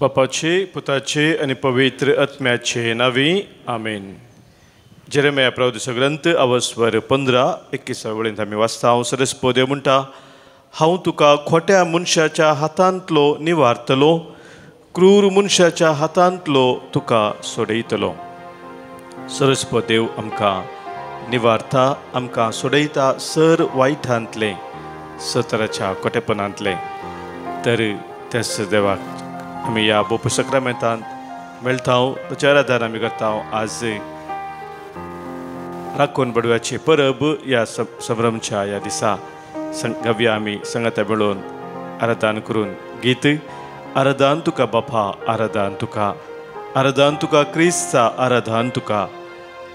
बापाचे पुताचे आणि पवित्र आत्म्याचे नावी आमेन. जेरेमिया प्रवचन ग्रंथ अवस्वर 15-21 वेळेंत आमी वाचता. हांव सरस्पोदेव म्हणटा, हांव तुका खोट्या मनशाच्या हातांतलो निवारतलो, क्रूर मनशाच्या हातांतलो तुका सोडयतलो. सरस्पोदेव आमकां निवारता, आमकां सोडयता सर वायटांतले, सतराच्या खोटेपणांतले. तर त्याच देवाक आमी ह्या बोप सक्रामेंतांत मेळटा, ताच्या आदार आमी करता. आज राखण बडव्याची परब ह्या संभ्रमच्या ह्या दिसा गावया आमी संगता मेळून आराधन करून गीत. आराधन तुका बापा, आराधन तुका, आराधन तुका क्रिस्ता, आराधन तुका,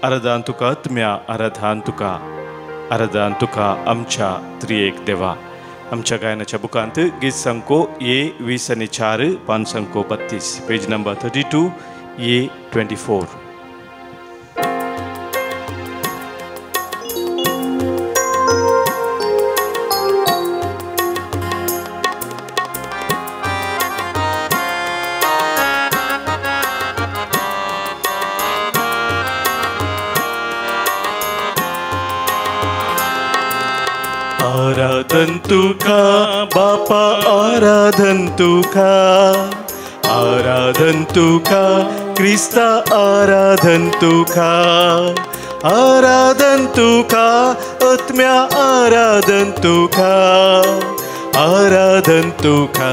आराधन तुका आत्म्या, आराधन तुका, आराधन तुका आमच्या त्रिएक देवा. आमच्या गायनाच्या बुकांत गीत संको A20-4, पान संको 32, पेज नंबर 32, A24. आराधन तुका बापा, आराधन तुका, आराधन तुका क्रिस्ता, आराधन तुका, आराधन तुका आत्म्या, आराधन तुका, आराधन तुका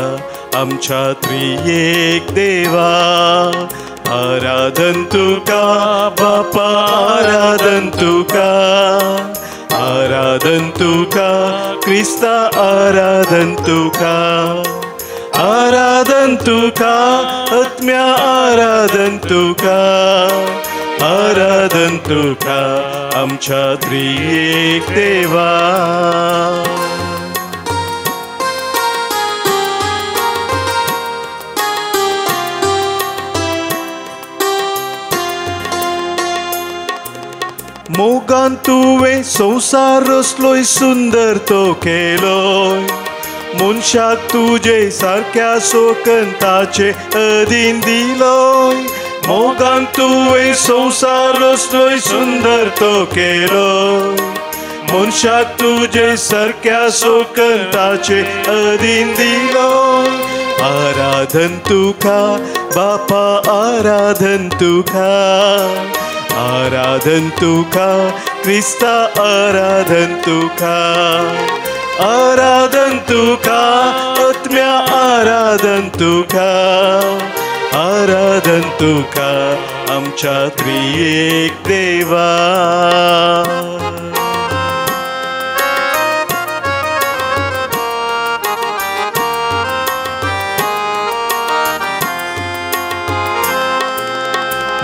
आमच्या त्रिएक देवा. आराधन तुका बापा, आराधन तुका, आराधन तुका क्रिस्ता, आराधन तुका, आराधन तुका आत्म्या, आराधन तुका, आराधन तुका आमच्या त्रिएक देवा. मोगान तुवें संसार रचलोय, सुंदर तो केलोय, मनशाक तुजे सारक्या सोकंताचे अधीन दिलोय. मोगान तुवें संसार रचलोय, सुंदर तो केलोय, मनशाक तुजे सारक्या सोकंताचे अधीन दिलोय. आराधन तुका बापा, आराधन तुका, आराधन तुका क्रिस्ता, आराधन तुका, आराधन तुका आत्म्या, आराधन तुका, आराधन तुका आमच्या त्रिएक देवा.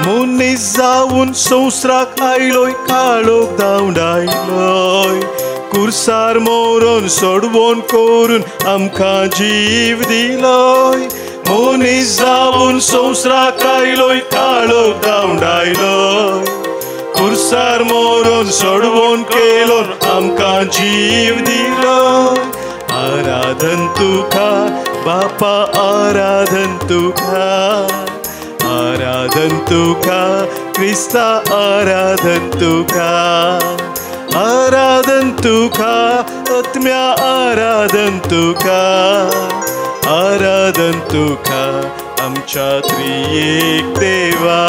मनीस जावन संवसाराक आयलोय, काळोख धांवडायलोय, कुर्सार मोरून सोडवून करून आमकां जीव दिलोय. मनीस जावन संवसाराक आयलोय, काळोख धांवडायलोय, कुर्सार मोरून सोडवून केलोन आमकां जीव दिलोय. आराधन तुका बापा, आराधन तुका, आराधन तुका क्रिस्ता, आराधन तुका, आराधन तुका आत्म्या, आराधन तुका, आराधन तुका आमच्या त्रिएक देवा.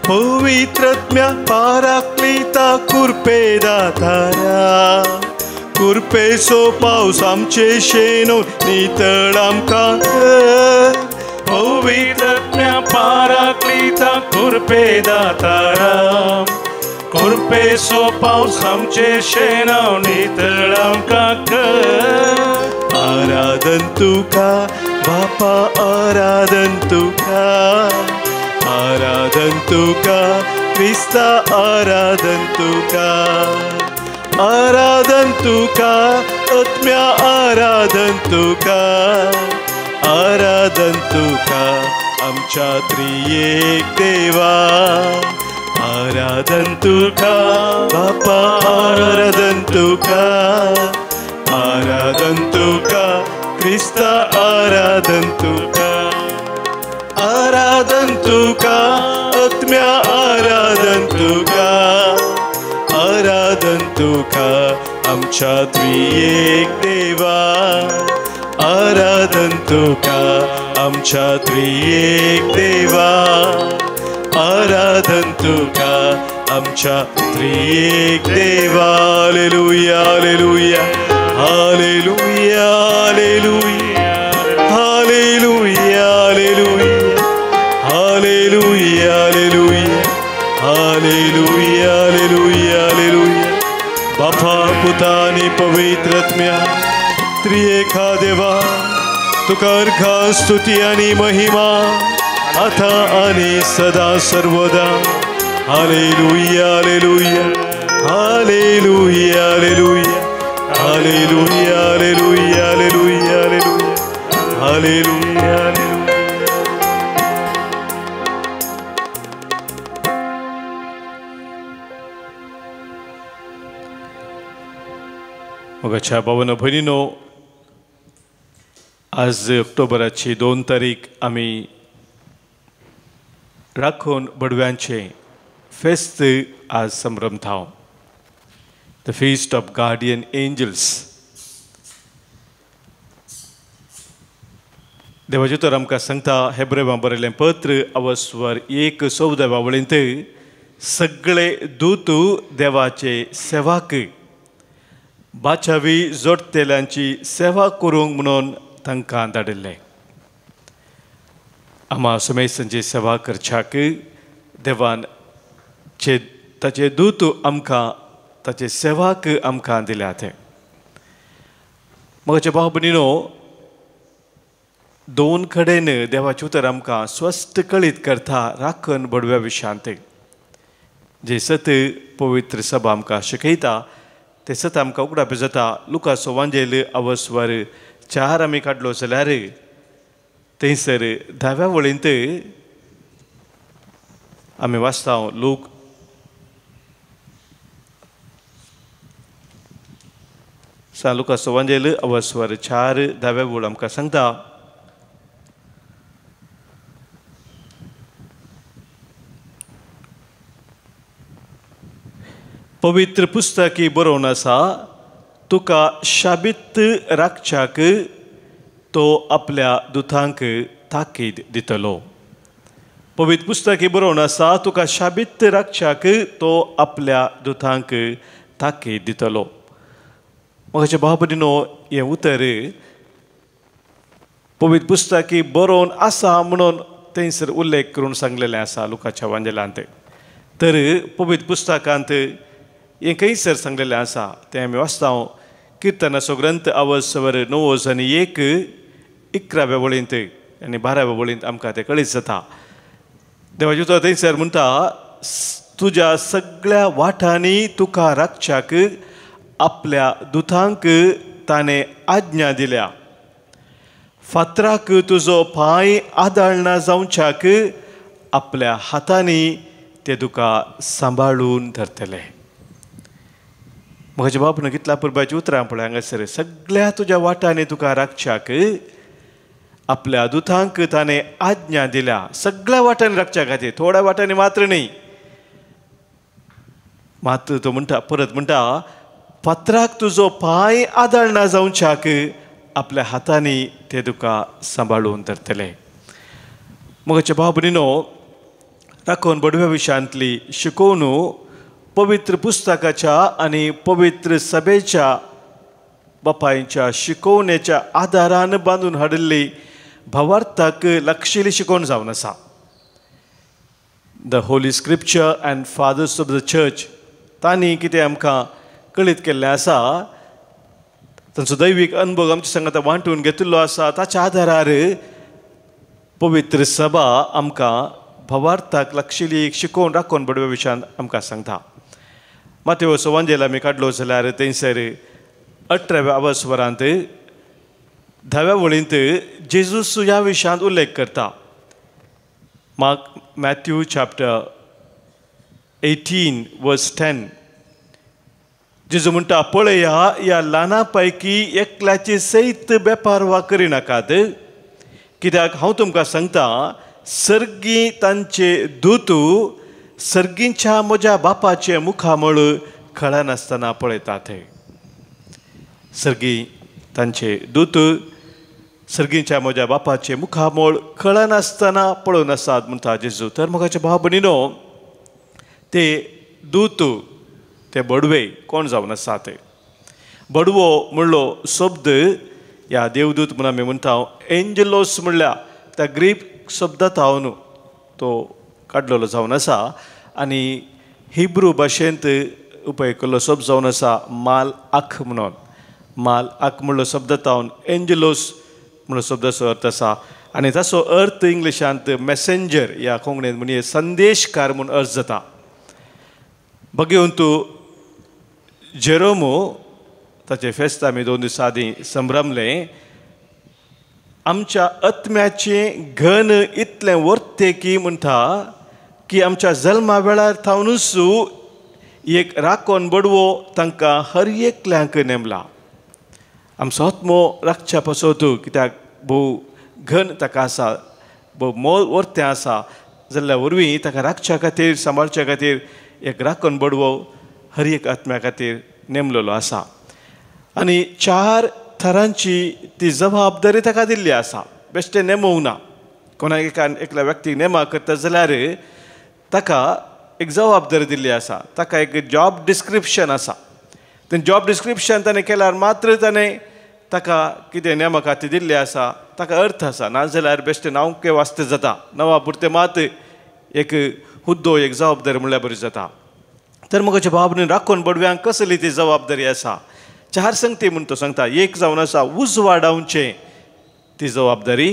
पवित्रात्म्या पाराक्लिता, कुरपे दातारा, कुरपे सो पावस आमचे शेनो नितळ आमकां कर. पवित्रात्म्या पाराक्लिता, कुरपे दातारा, कुरपे सो पावस आमचे शेनो नितळ आमकां कर. आराधन तुका बापा, आराधन तुका, आराधन तुका क्रिस्ता, आराधन तुका, आराधन तुका आत्म्या, आराधन तुका, आराधन तुका आमच्या त्रिएक देवा आराधन तुका बापा आराधन तुका ख्रिस्ता आराधन तुका आत्म्या आराधन तुका आमच्या त्रिएक देवा आराधन तुका आमच्या त्रिएक देवा आराधन तुका आमच्या त्रिएक देवा हालेलुया हालेलुया हालेलुया हालेलुया हालेलुया हालेलुया हालेलुया बापा पुता आणि पवित्र आत्म्या त्रिएका देवा तुका अर्घा स्तुती आणि महिमा आता आणि सदा सर्वदा हालेलुया हालेलुया हालेलुया हालेलुया हालेलुया हालेलुया हालेलुया हालेलुया मगाच्या भावन भयणीनो आज ऑक्टोबराची 2 तारीख आम्ही राखोन बडव्यांचे फेस्त आज संभ्रमता the feast of guardian angels देवाचे तर आमकां सांगता हेब्रेवां बरयलें पत्र अवस्वर 1:14 वळींत सगळे दूत देवाचे सेवाक बाचावी जोडतेल्यांची सेवा करूंक म्हणून तांकां धाडिल्ले आम्हा समेस्तंची सेवा करच्याक देवान ताचे दूत आमकां ताचे सेवाक आमकां दिल्यात म्हजे भाव भयणीनो 2 कडेन देवाचे उतर आमकां स्वस्थ कळीत करता राखण बडव्या विशयांत जे सत पवित्र सभा आमकां शिकयता ते सत आमकां उगडावप जाता लुका सुवांजेल अवस्वर 4 आमी काडलो जाल्यार थंयसर 10व्या वळींत आमी वाचता लुका सुवांजेल अवस्वर 4 10व्या वळ आमकां सांगता पवित्र पुस्तकी बरोवन आसा तुका शाबीत राखच्याक तो आपल्या दुतांक ताकीद दितलो पवित्र पुस्तकी बरोवन आसा तुका शाबीत राखच्याक तो आपल्या दुतांक ताकीद दितलो म्हजे भाव भयणीनो हें उतर पवित्र पुस्तकी बरोवन आसा म्हणून थंयसर उल्लेख करून सांगलेलें आसा लुकाच्या वांजेलांत तर पवित्र पुस्तकांत हें खंयसर सांगलेलें आसा तें आमी वाचता किर्तनाचो ग्रंथ अवस्वर 9 आनी 11व्या वळींत आनी 12व्या वळींत आमकां तें कळीत जाता देवाचे उतर थंयसर म्हणटा तुज्या सगळ्या वाठांनी तुका राखच्याक आपल्या दुतांक ताणें आज्ञा दिल्या फातराक तुजो पांय आदाळना जावच्याक आपल्या हातांनी ते तुका सांबाळून धरतले म्हज्या बापून कितल्या पुरबाची उतरां पळय हांगासर सगळ्या तुज्या वाटांनी तुका राखच्याक आपल्या दुतांक ताणें आज्ञा दिल्या सगळ्या वाटांनी राखच्या खातीर थोड्या वाटांनी मात्र न्ही मात तो म्हणटा परत म्हणटा फातराक तुजो पांय आदाळना जावच्याक आपल्या हातांनी ते तुका सांबाळून धरतले म्हज्या भाव भयणीनो राखोन बडव्या विशयांतली शिकोवन पवित्र पुस्तकाच्या आणि पवित्र सभेच्या बापायच्या शिकवण्याच्या आधारान बांधून हाडिल्ली भावार्थाक लक्षिल्ली शिकोवन जावन आसा the Holy Scripture and Fathers of the Church तांणी कितें आमकां कळीत केल्लें आसा तांचो दैवीक अनुभव आमच्या संगत वांटून घेतिल्लो आसा ताच्या आधारार पवित्र सभा आमकां भावार्थाक लक्षिल्ली शिकोवन राखोन बडव्या विशयांत आमकां सांगता मातेव सुवांजेल आमी काडलो जाल्यार थंयसर 18व्या10व्या वळींत जेजूस ह्या विशयांत उल्लेख करता Matthew chapter 18 verse 10. जेजू म्हणटा पळया ह्या ल्हाना पैकी एकल्याची सैत बेपार वा करिनाकात, कित्याक हांव तुमकां सांगता सर्गी तांचे दूत सर्गींच्या म्हज्या बापाचे मुखामळ खळनासतना पळयतात. सर्गी तांचे दूत सर्गींच्या म्हज्या बापाचे मुखामळ खळनासतना पळोवन आसात म्हणटा जेजू. तर मोगाचे भाव भयणीनो, ते दूत ते बडवे कोण जावन आसा ते बडवो म्हणलो शब्द ह्या देवदूत म्हणून आमी म्हणटा एंजलोस म्हणल्या त्या ग्रीक शब्दांतल्यान तो काडलेलो जावन आसा आनी हिब्रू भाशेंत उपेग केल्लो शब्द जावन आसा माल आख म्हणून. माल आख म्हणलो शब्दांतल्यान एंजलोस म्हणलो शब्दाचो अर्थ आसा आनी ताचो अर्थ इंग्लिशांत मॅसेंजर ह्या कोंकणींत म्हणजे संदेशकार म्हणून अर्थ जाता. बघून तूं जेरोमो ताचे फेस्त आमी 2 दिसां आदीं संभ्रमले. आमच्या आत्म्याचें घन इतलें वर्ते की म्हणटा की आमच्या जल्मा वेळार थावनूच एक राखोन बडवो तांकां हर एकल्यांक नेमला. आमचो आत्मो राखच्या पासत कित्याक भोव घन ताका आसा, भोव मोल वर्तें आसा जाल्ल्या वरवीं ताका राखच्या खातीर सांबाळच्या खातीर एक राखोन बडवो हर एक आत्म्या खातीर नेमलेलो आसा. आनी 4 थरांची ती जबाबदारी ताका दिल्ली आसा. बेश्टें नेमोवंक ना. कोणाक एकल्या व्यक्तीक नेमा करता जाल्यार ताका एक जबाबदारी दिल्ली आसा, ताका एक जॉब डिस्क्रिप्शन आसा. तें जॉब डिस्क्रिप्शन ताणें केल्यार मात्र ताणें ताका कितें नेमा खातीर दिल्लें आसा ताका अर्थ आसा. नाजाल्यार बेश्टें नांवके वाचतें जाता, नांवा पुरतें मात एक हुद्दो एक जबाबदारी म्हणल्यार बरी जाता. तर म्हज्या भावनेन राखोन बडव्यांक कसली ती जबाबदारी आसा? 4 संगती म्हूण तो सांगता. एक जावन आसा उजवाडावचें, ती जबाबदारी.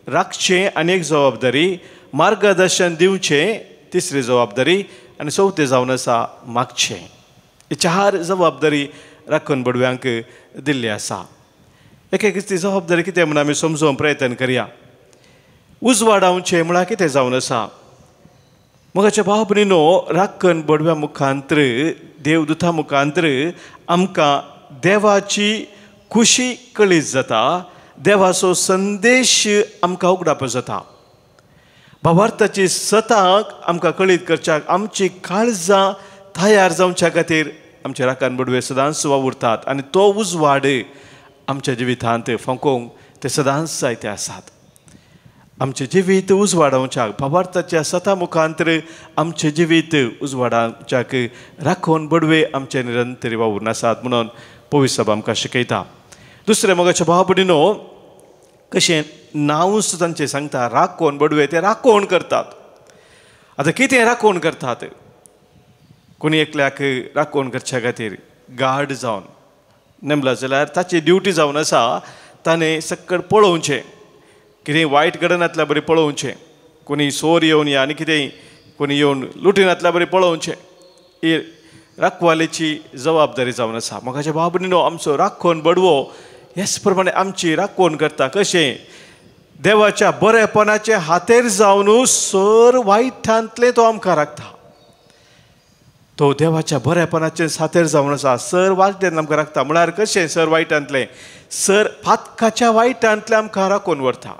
राखचें आनी एक जबाबदारी. मार्गदर्शन दिवचें, तिसरी जबाबदारी. आनी चवथी जावन आसा मागचें. ही 4 जबाबदारी राखोन बडव्यांक दिल्ली आसा. एक ती जबाबदारी कितें म्हणून आमी समजोवंक प्रयत्न करया. उजवाडावचें म्हळ्यार कितें जावन आसा? मोगाच्या भाव भयणीनो, राखण बडव्या मुखांतर देवदुता मुखांतर आमकां देवाची खुशी कळीत जाता, देवाचो संदेश आमकां उगडावप जाता. भावार्थाची सताक आमकां कळीत करच्याक आमची काळजां तयार जावच्या खातीर आमचे राखण बडवे सदांच वावुरतात आनी तो उजवाड आमच्या जिवितांत फुंकोवंक ते सदांच जायते आसात. आमचे जिवीत उजवाडावच्याक भावार्थाच्या सता मुखांतर आमचे जिवीत उजवाडावच्याक राखोन बडवे आमचे निरंतर वावूरून आसात म्हणून पवित्र सभा आमकां शिकयता. दुसरें मोगाच्या भाव भयणीनो, कशें नांवच तांचें सांगता राखोन बडवे ते राखोण करतात. आतां कितें राखोण करतात? कोणी एकल्याक राखोण करच्या खातीर गार्ड जावन नेमला जाल्यार ताची ड्युटी जावन आसा ताणें सक्कड पळोवचें, कितें वायट घडनातल्या बरें पळोवचें. कोणी सोर येवन या आनी कितेंय कोणी येवन लुटिनातल्या बरें पळोवचें. ही राखवालेची जबाबदारी जावन आसा. मोगाच्या भाव भयणीनो, आमचो राखोन बडवो हेच प्रमाणे आमची राखोण करता. कशें? देवाच्या बरेपणाचे हातेर जावन सर वायटांतले तो आमकां राखता. तो देवाच्या बरेपणाचे हातेर जावन आसा, सर वायटांतले आमकां राखता. म्हळ्यार कशें सर वायटांतले? सर फातकाच्या वायटांतले आमकां राखोन व्हरता.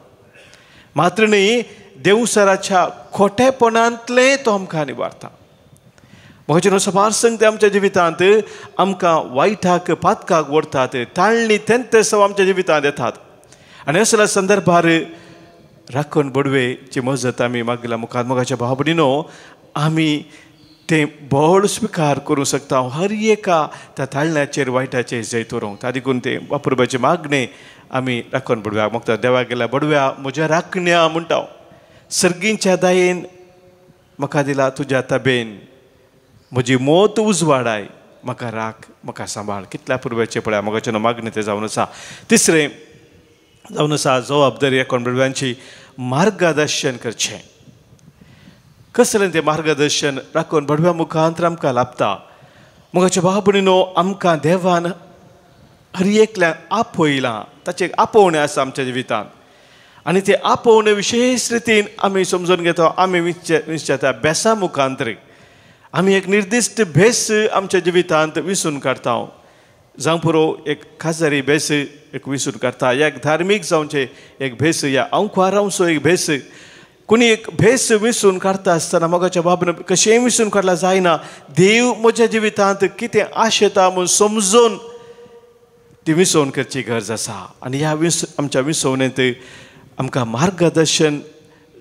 मात्र न्ही, देवसराच्या खोटेपणांतले तो आमकां निवारता. म्हजे सभार संगते आमच्या जिवितांत आमकां वायटाक फातकाक व्हरतात, टाळणी तेंते सव आमच्या जिवितांत येतात. आनी असल्या संदर्भार राखण बडवेची मजत आमी मागल्या मुखार मोगाच्या भाव भयणीनो आमी ते बोड स्विकार करूंक शकता. हर एका त्या ताळण्याचेर वायटाचेर जैत व्हरूंक. त्या देखून ते वापरपाचे मागणे आमी राखण बडव्याक मागता. देवाक गेल्या बडव्या म्हज्या राखण्या म्हणटा, सर्गींच्या दायेन म्हाका दिला तुज्या तबेन, म्हजी मोत उजवाडाय, म्हाका राख, म्हाका सांबाळ. कितल्या पुर्वेचे पळया मोगाचें मागणें ते जावन आसा. तिसरें जावन आसा जबाबदारी राखण बडव्यांची मार्गदर्शन करचें. कसलें तें मार्गदर्शन राखण बडव्या मुखांतर आमकां लाभता? मोगाच्या भाव भयणीनो, आमकां देवान हर एकल्याक आपयलां, ताचें आपोवणें आसा आमच्या जिवितांत. आणि ते आपोवन विशेष रितीन आमी समजून घेतो. आमी त्या बेसा मुखांतरी आमी एक निर्दिश्ट भेस आमच्या जिवितांत विसरून काडटा. जावं पुरो एक खासदारी भेस एक विसरून काडटा, एक धार्मीक जावचे एक भेस, या अंकुरांचो एक भेस. कोणी एक भेस विसरून काडटा आसतना मोगाच्या बाबन कशेंय विसरून काडला जायना. देव म्हज्या जिवितांत कितें आशेता म्हूण समजून ती विसवण करची गरज आसा. आनी ह्या आमच्या विसवणेंत आमकां मार्गदर्शन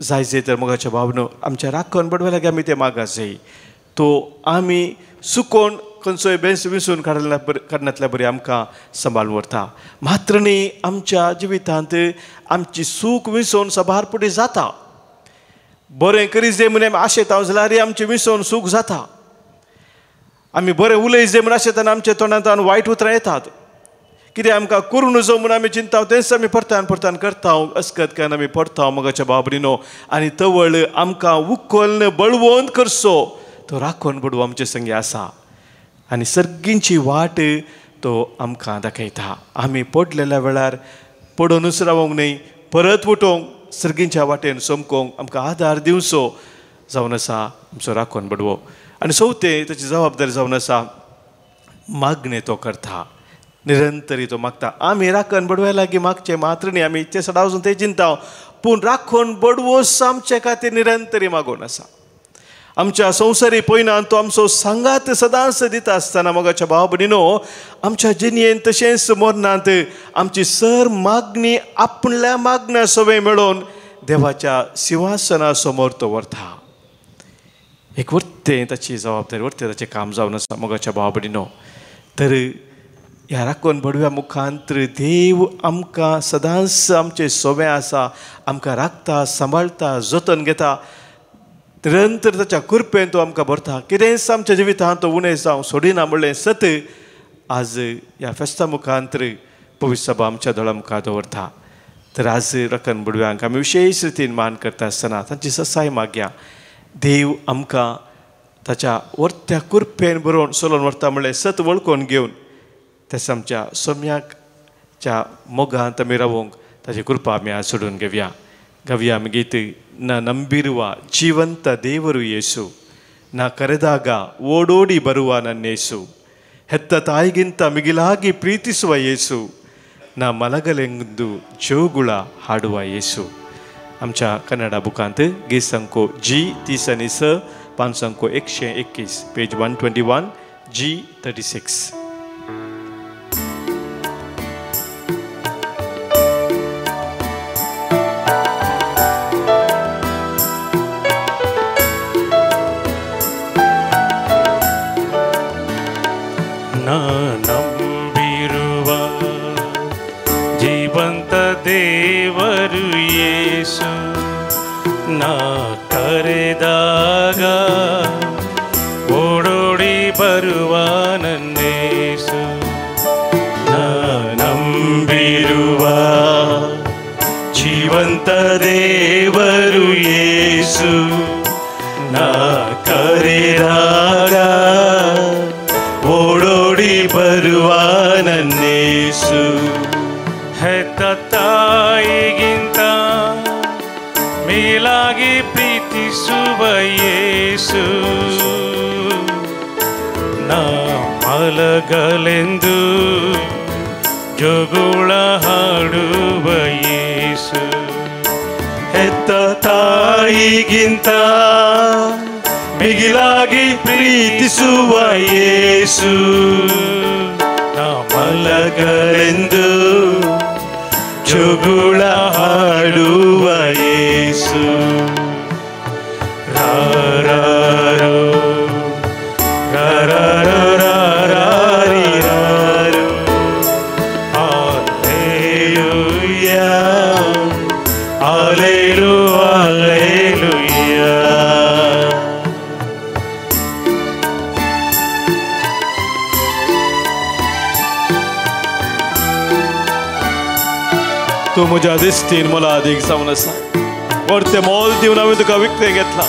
जाय जे तर मोगाच्या बाबनो आमच्या राखण बडवे लागी आमी ते मागास जाय. तो आमी सुकोवन खंयचोय बेस विसरून काडनातल्या बरी आमकां सांबाळून व्हरता. मात्र न्ही आमच्या जिवितांत आमची सूख विसवण सबार फुडें जाता. बरें करीत जे म्हणून आमी आशेता जाल्यार आमचें विसवण सूख जाता. आमी बरें उलयत जे म्हूण आशेतना आमच्या तोंडांतल्यान वायट उतरां येतात. कितें आमकां करूं नजो म्हूण आमी चिंता तेंच आमी परतान करता. अस्कतकान आमी पडटा मोगाच्या बाबरीनो. आनी तवळ आमकां उखलून बळवंत करचो तो राखण बडवो आमचे संगी आसा. आनी सर्गींची वाट तो आमकां दाखयता. आमी पडलेल्या वेळार पडूनच रावंक न्हय, परत उठोवंक सर्गींच्या वाटेन समकोवंक आमकां आदार दिवचो जावन आसा आमचो राखण बडवो. आनी चवथें ताची जबाबदारी जावन आसा मागणें तो करता. निरंतरी तो मागता. आमी राखण बडव्या लागीं मागचें मात्र न्ही, आमी ते सदां वचून ते चिंता, पूण राखण बडवोस आमचे खातीर निरंतरी मागोवन आसा. आमच्या संवसारी पयनान तो आमचो सांगात सदांच दिता आसतना मोगाच्या भाव भयणीनो आमच्या जिणयेन तशेंच मरणांत आमची सर मागणी आपल्या मागण्या सवय मेळोवन देवाच्या सिंहासना समोर तो व्हरता. एक वर्तें ताची जबाबदारी, वर्तें ताचें काम जावन आसा मोगाच्या भाव भयणीनो. तर ह्या राखण बडव्या मुखांतर देव आमकां सदांच आमचे सवय आसा, आमकां राखता, सांबाळता, जतन घेता. निरंतर ताच्या कृपेन तो आमकां भरता. कितेंच आमच्या जिवितांत तो उणें जावं सोडिना म्हणलें सत आज ह्या फेस्ता मुखांतर पवित्र सभा आमच्या दोळा मुखार दवरता. तर आज राखण बडव्यांक आमी विशेश रितीन मान करता आसतना तांची ससाय मागया. देव आमकां ताच्या वर्त्या कृपेन बरोवन चलोवन व्हरता म्हणलें सत वळखून घेवन तेच आमच्या सोम्याच्या मोगांत आमी रावूंक ताची कृपा आमी आज सोडून घेवया. ಗವ್ಯ ಗೀತೆ ನ ನಂಬಿರುವ ಜೀವಂತ ದೇವರು ಯೇಸು, ನಾ ಕರೆದಾಗ ಓಡೋಡಿ ಬರುವ ನನ್ನೇಸು, ಹೆತ್ತ ತಾಯಿಗಿಂತ ಮಿಗಿಲಾಗಿ ಪ್ರೀತಿಸುವ ಯೇಸು, ನಾ ಮಲಗಲೆಂದು ಜೋಗುಳ ಹಾಡುವ ಯೇಸು. आमच्या कन्नड बुकांत गीत संको G30 आणि स 5 संको 121 पेज 121 G36. ನಾ ನಂಬಿರುವ ಜೀವಂತ ದೇವರು ಯೇಸು, ನಾ ಕರೆದಾಗ ಓಡೋಡಿ ಬರುವ ನನ್ನೇಸು. ನಾ ನಂಬಿರುವ ಜೀವಂತ ದೇವರು ಯೇಸು, ನಾ ಕರೆದಾಗ ಓಡೋಡಿ ಬರುವ ನನ್ನೇಸು. ಹೆತ್ತ ತಾಯಿಗಿಂತ ಮೇಲಾಗಿ ಪ್ರೀತಿಸುವ ಯೇಸು, ನಾ ಮಲಗಲೆಂದು ಜೋಗುಳ ಹಾಡುವ ಯೇಸು. ಹೆತ್ತ ತಾಯಿಗಿಂತ ಮಿಗಿಲಾಗಿ ಪ್ರೀತಿಸುವ ಯೇಸು, ನಾ ಮಲಗಲೆಂದು ಜೋಗುಳ ಹಾಡುವ ಯೇಸು. ರಾರಾರೋ ರಾರಾರೋ ರಾರಾರಿರಾರೋ ಹಲ್ಲೆಲೂಯಾ ಹಲ್ಲೆಲೂಯಾ ಹಲ್ಲೆಲೂಯಾ. तू म्हज्या दिश्टीन मला अदीक जावन आसा. व्हडतें मोल दिवन हांवें तुका विकतें घेतलां.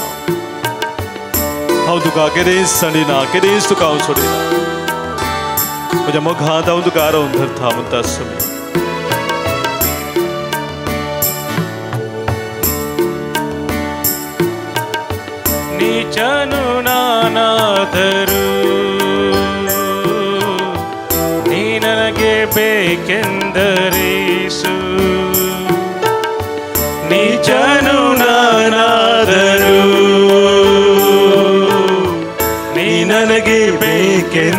हांव तुका केदेंच सांडिना, केदेंच तुका हांव सोडिना. म्हज्या मोगांत हांव तुका आरोवन धरता म्हणटा आसतलें. ನೀಚನು ನಾನಾದರೂ ನೀ ನನಗೆ ಬೇಕೆಂದರೇಸು. ನೀಚನು ನಾನಾದರೂ ನೀ ನನಗೆ ಬೇಕೆಂದರೇಸು.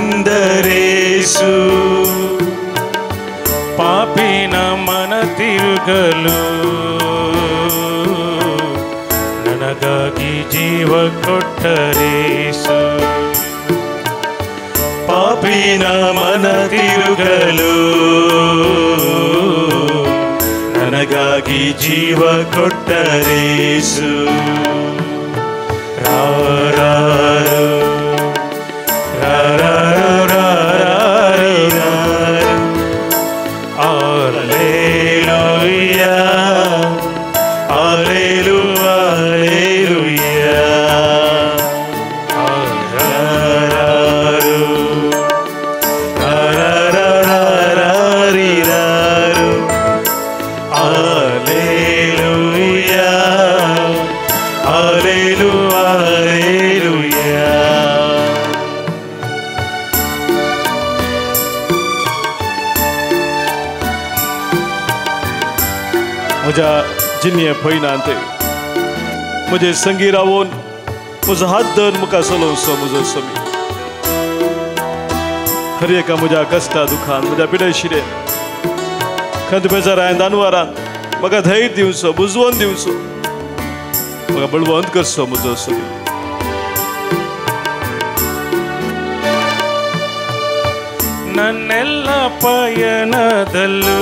ಪಾಪಿನ ಮನ ತಿರುಗಲು ನನಗಾಗಿ ಜೀವ ಕೊಟ್ಟರೇಸು. ಪಾಪಿನ ಮನ ತಿರುಗಲು ನನಗಾಗಿ ಜೀವ ಕೊಟ್ಟರೇಸು. ರಾರಾರು ರಾರಾರು ರಾರಾರಿರಾರು Alleluia, Alleluia, Alleluia. Arararu, ararararariraru. Alleluia, Alleluia, Alleluia. म्हज्या जिन्ये पयनांते म्हजे संगी रावून म्हजो हात धरून म्हाका चलोवचो म्हजो समी. हर एका म्हज्या कश्टा दुखान म्हज्या पिडेशिरेन खंत बेजारान दानवारान म्हाका धैर्य दिवचो, बुजवण दिवचो, म्हाका बळवंत करचो म्हजो समी. ನನ್ನೆಲ್ಲ ಪಯಣದಲ್ಲೂ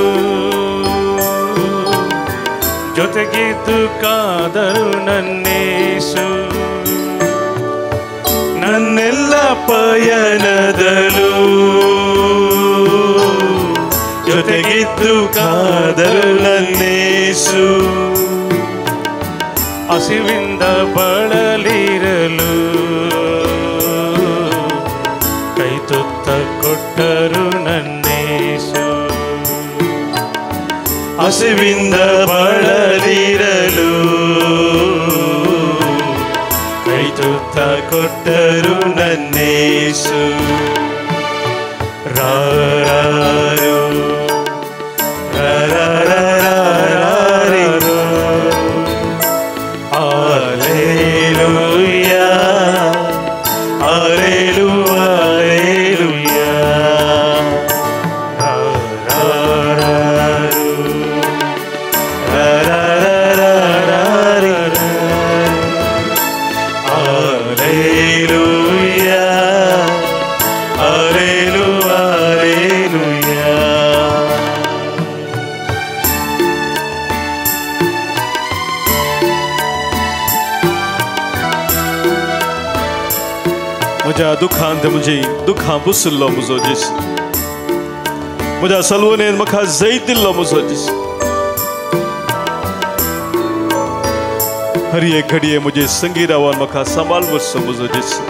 ಜೊತೆಗಿದ್ದು ಕಾದರು ನನ್ನೇಸು. ನನ್ನೆಲ್ಲ ಪಯಣದಲ್ಲೂ ಜೊತೆಗಿದ್ದು ಕಾದರು ನನ್ನೇಸು. ಹಸಿವಿಂದ ಬಳಲಿರಲು ಕೈ ತುತ್ತ ಕೊಟ್ಟರು ನನ್ನೇಸು. ಹಸಿವಿಂದ ಬಳಲಿರಲು ಕೈ ತುತ್ತ ಕೊಟ್ಟರು ನನ್ನೇಸು. ರಾರಾರು ರಾರಾರಾರಾರಿರು. Alleluia, Alleluia, Alleluia. Rararu, rararararariru. Alleluia, Alleluia, Alleluia. म्हज्या दुखांत म्हजी दुखां पुसल्लो म्हजो जेसू. म्हज्या सलवणेन म्हाका जैत दिल्लो म्हजो जेसू. हर एक घडये म्हजे संगी रावन म्हाका सांबाळ वचचो म्हजो जेसू.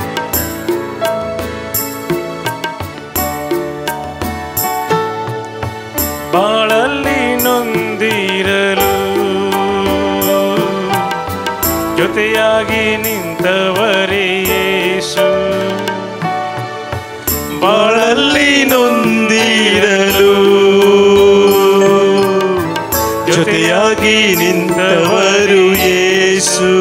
ಬಾಳಲ್ಲಿ ನೊಂದಿರಲು ಜೊತೆಯಾಗಿ ನಿಂತವರೇ ಯೇಸು. ಬಾಳಲ್ಲಿ ನೊಂದಿರಲು ಜೊತೆಯಾಗಿ ನಿಂತವರು ಯೇಸು.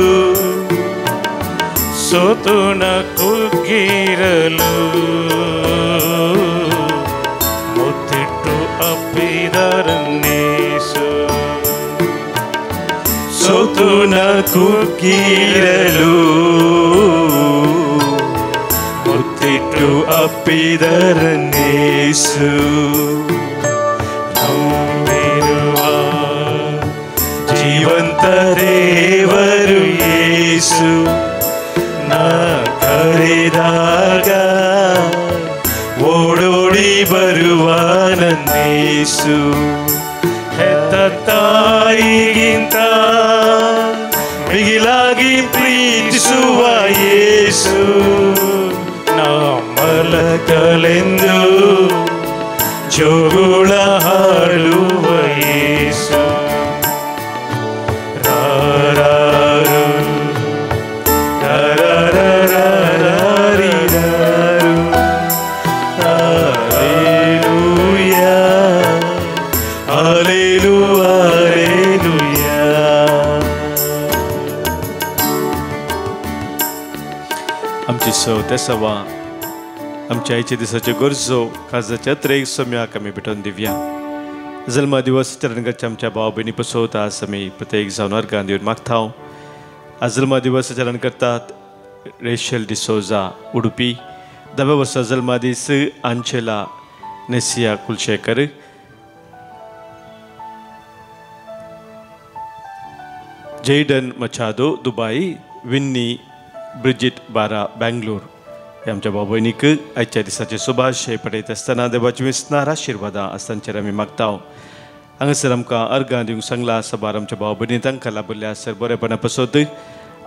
ಸೋತುನ ಕುಗ್ಗಿರಲು ಮುತ್ತಿಟ್ಟು ಅಪ್ಪಿದರನ್ನೇಸು. ಸೋತುನ ಕುಗ್ಗಿರಲು ಮುತ್ತಿಟ್ಟು ಅಪ್ಪಿದರನ್ನೇಸು. ನಂಬಿರುವ ಜೀವಂತ ದೇವರು ಯೇಸು. ನಾ ಕರೆದಾಗ ಓಡೋಡಿ ಬರುವ ನನ್ನೇಸು. ಹೆತ್ತ ತಾಯಿಗಿಂತ ಮಿಗಿಲಾಗಿ ಪ್ರೀತಿಸುವ ಯೇಸು. ಮಲಗಲೆಂದು ಜೋಗುಳ ಹಾಡುವ ಯೇಸು. ರಾರಾರು ರಾರಾರು आमची सव त्या सवा आमच्या आईच्या दिसाच्यो गरजो काळजाच्या त्रेक सम्याक आमी भेटोवन दिवया. जल्मा दिवस चरणगतच्या आमच्या भाव भयणी पसोवता आज आमी प्रत्येक जावन अर्गान दिवन मागता. आज जल्मा दिवस चरण करतात रेशल डिसोजा उडुपी. 10 वर्सां जल्मा दीस आंचेला नेसिया Kulshekar. Jaden Machado Dubai. Winnie Bridget बारा बँगलोर. हे आमच्या भाव भयणीक आयच्या दिसाचे शुभाशय पळयत आसतना देवाची विस्तार आशिर्वादां आसतांचेर आमी मागता. हांगासर आमकां अर्गां दिवंक सांगला सभार आमच्या भाव भयणी तांकां लाभल्या सर बरेपणा पसत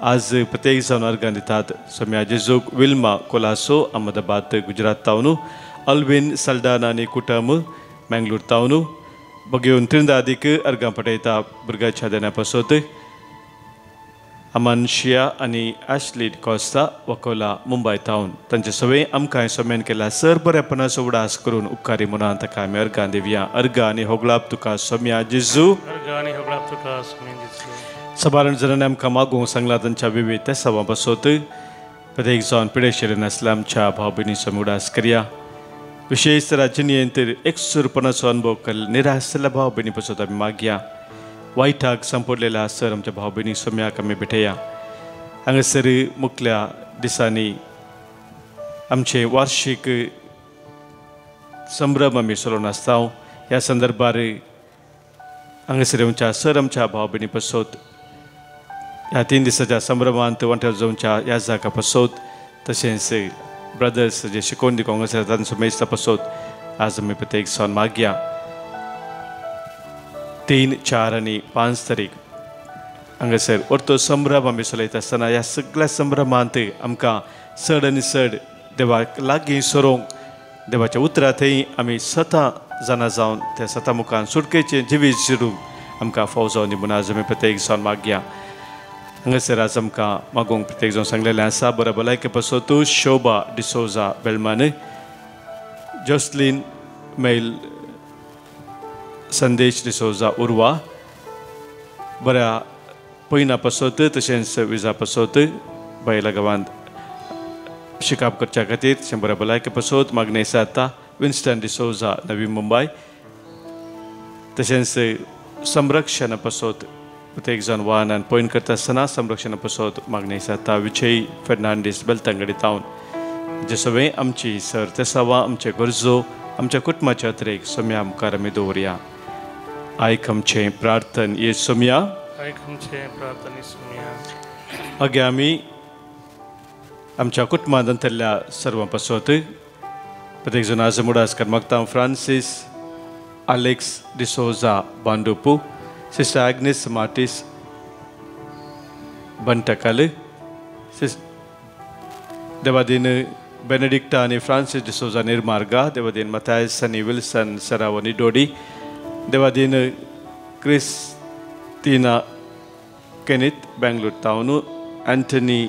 आज प्रत्येक जावन अर्गां दितात. सोम्या जेजूक विल्मा कोलासो अहमदाबाद गुजरात तावन. अल्विन सल्डाना आनी कुटुंब मँगलोर तावन. बगेवन त्रिंदादीक अर्गां पठयता भुरग्याच्या देण्या पसत. अमानशिया आनी ॲशली कॉस्ता वकोला मुंबय तावन. तांचे सवय आमकां सोम्यान केला सर बरेपणाचो उडास करून उपकारी म्हणून ताका आमी अर्गां दिवया. अर्गां आनी होगलाप तुका सोम्या जेजू. साबारण जणांनी आमकां मागूंक सांगला तांच्या विविध त्या सवा बसोत प्रत्येक जावन पिडेशिरे नासल्या आमच्या भाव भयणीचो उडास करया. विशेष राज्यनियंत्र एकसुरपणाचो अनुभव निराश जाल्ल्या भाव भयणी पसत आमी मागया. वायटाक संपडलेल्या सर आमच्या भाव भयणी सोम्याक आमी भेटया. हांगासर मुखल्या दिसांनी आमचे वार्षिक संभ्रम आमी चलोवन आसता. ह्या संदर्भार हांगासर आमच्या सर आमच्या भाव भयणी पसत ह्या 3 दिसाच्या संभ्रमांत वांटेर जावच्या ह्या जागा पसत तशेंच ब्रदर्स जे शिकोवन दिवंक हांगासर तांचो मेजता पसत आज आमी प्रत्येक जावन मागया. 3, 4 आनी 5 तारीख हांगासर परतो संभ्रम आमी चलयत आसतना ह्या सगळ्या संभ्रमांत आमकां चड आनी चड देवाक लागीं सरोंक देवाच्या उतरां थंय आमी स्वता जाणा जावन त्या स्वता मुखार सुटकेचें जिवीत जिरूंक आमकां फाव जावन दी म्हणून आज आमी प्रत्येक जावन मागया. हांगासर आज आमकां मागोवंक प्रत्येक जावन सांगलेलें आसा. बरे भलायके पसत शोभा डिसोजा बेलमान. जोस्लीन मेल संदेश डिसोजा उर्वा. बऱ्या पयना पसत तशेंच विजा पसत बायला गांवांत शिकाप करच्या खातीर तशें बऱ्या भलायके पसत मागणी आसा आतां. विन्स्टन डिसोजा नवी मुंबय. तशेंच संरक्षण पसत प्रत्येक जावन वाहनान पयन करता आसतना संरक्षण पसत मागणी आसा आतां. विजय फेर्नांडीस बेलतंगडी तावन. जे सगळे आमची सर ते सवा आमचे गरजो आमच्या कुटुंबाच्या अत्रेक सोम्या मुखार आमी दवरया. आयक आमचें प्रार्थन ये सोम्या. मागीर आमी आमच्या कुटुंबांत अंतरल्या सर्वां पसत प्रत्येक जाण आज मुडासकर मागता. फ्रांसीस आलेक्स डिसोजा बांडुपू. सिस्टर ॲग्नेस मार्टिस बंटकल. देवादीन बेनेडिक्टा आनी फ्रांसीस डिसोजा निर्मार्गा. देवादीन मथायस आनी विल्सन सरावनी डोडी. देवादीन क्रिस्टिना केनित बँगलोर तावन. Anthony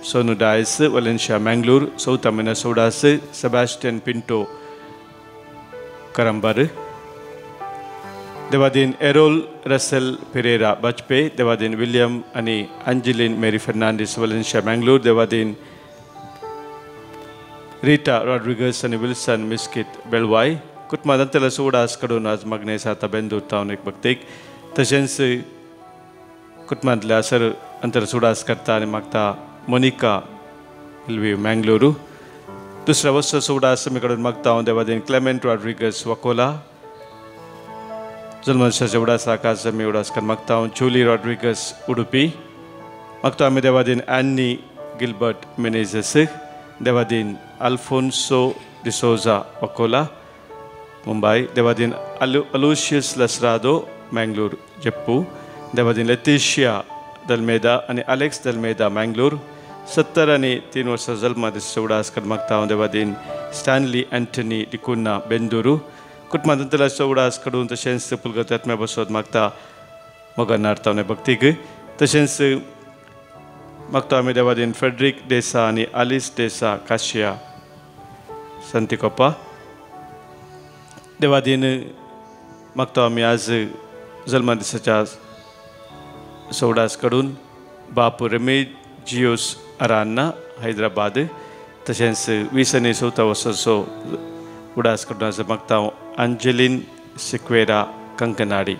Sonu Dias Valencia Mangalore. South Minnesota's Sebastian Pinto करंबर. देवादीन एरोल रसेल पेरेरा बजपे. देवादीन विलियम आनी एंजेलिन मेरी फेर्नांडीस वलेन्शिया मँगलोर. देवादीन रिटा रॉड्रिगस आनी विल्सन मिस्किट बेळवाय. कुटुंबांतल्या उडास कडून आज मागणी आसा आतां बेंदूर तावन एक भक्तीक. तशेंच कुटुंबांतल्या सर अंतर उडास करता आनी मागता मोनिका हिल्वी मँगलोरू. दुसऱ्या वर्साचो उडास आमी कडून मागता हांव देवादीन क्लेमेंट रॉड्रिगस वकोला. जल्मदिसाच्या उडासाक आज आमी उडासकार मागता हांव जुली रॉड्रिगस उडुपी. मागता आमी देवादीन एन्नी गिल्बर्ट मेनेझस. देवादीन अल्फोन्सो डिसोजा वकोला मुंबय. देवादीन अलोशियस लसरादो मँगलोर जेप्पू. देवादीन लेतिशिया दलमेदा आनी अलेक्स दलमेदा मँगलोर. 70 आनी 3 वर्सां जल्मा दिसाचो उडासकार मागता हांव देवादीन स्टॅनली एंटनी डिकुन्ना बेंदुरू. कुटुंबांतल्याचो उडास कडून तशेंच पुलगत आत्म्या बसत मागता मोगन नार्तावने भक्तीक. तशेंच मागता आमी देवादीन फ्रेडरीक डेसा आनी आलिस डेसा काशिया संतिकोपा. देवादीन मागता आमी आज जल्मा दिसाच्या उडास कडून बापू रेमेजियोस अरान्ना हैदराबाद. तशेंच 20 आनी 14 वर्सांचो उडास करपाचो मागता हांव अंजलीन सिक्वेरा कंकनाडी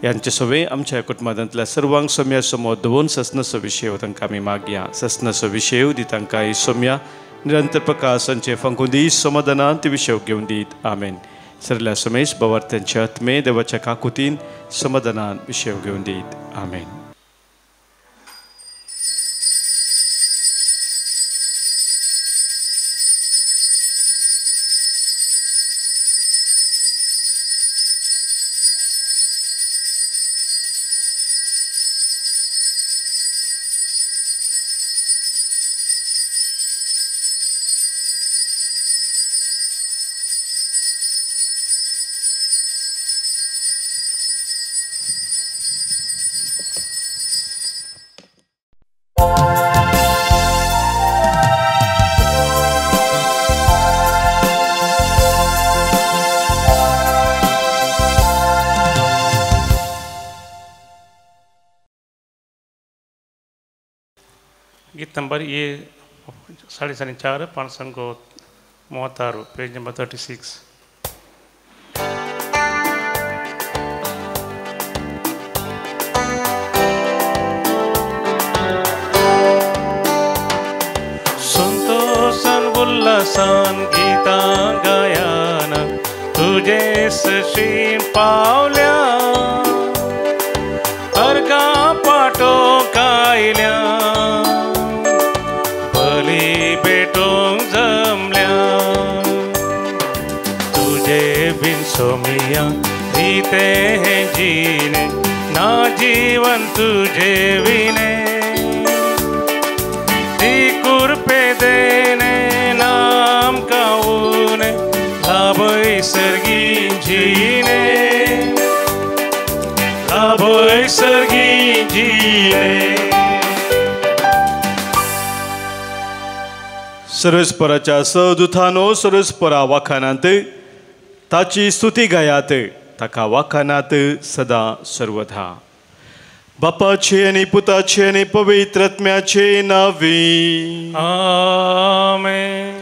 यांचे सगळे आमच्या कुटुंबांतल्या सर्वांक सोम्या समोर दवरून ससनाचो विशय तांकां आमी मागया ससनाचो विशय दी तांकां ही सोम्या निरंतर प्रकाशांचे फंकुंदी समाधानान ती विशय घेवन दीत आमेन सरल्या समेश बवार्थ्यांचे आत्मे देवाच्या काकुतीन समाधानान विशय घेवन दीत आमेन गीत नंबर ये 4:4 536 पेज नंबर 36 संतोषान उल्हासान गीता गायन तुझे सशीन पावल्या अर्गा पाटो कायल्या बली भेटोंक जमल्या तुझे बिन सोमिया रीते हे जीने ना जीवन तुझे विने ती कुरपे देने नाम काऊने लाभय सर्गी जीने लाभय सर्गी जीने सर्वेस्पराच्या सदुथानो सर्वेस्परा वाखानांत ताची स्तुती गायात ताका वाखानात सदा सर्वदा बापाचे आनी पुताचे आनी पवित्र आत्म्याचे नावी आमेन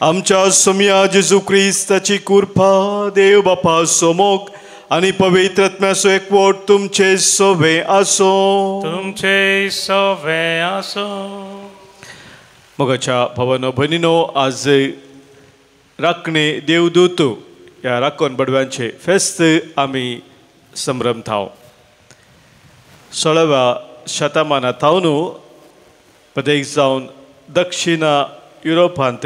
आमच्या सोम्या जेजू क्रिस्ताची कृपा देव बापा सोमोक आनी पवित्र आत्म्याचो एकवट तुमचे सोबे आसो तुमचे सोबे आसो मोगाच्या भावानो भयणीनो आज राखणे देवदूत ह्या राखण बडव्यांचे फेस्त आमी संभ्रमताव 16व्या शतमानांतावन प्रदेश जावन दक्षिण युरोपांत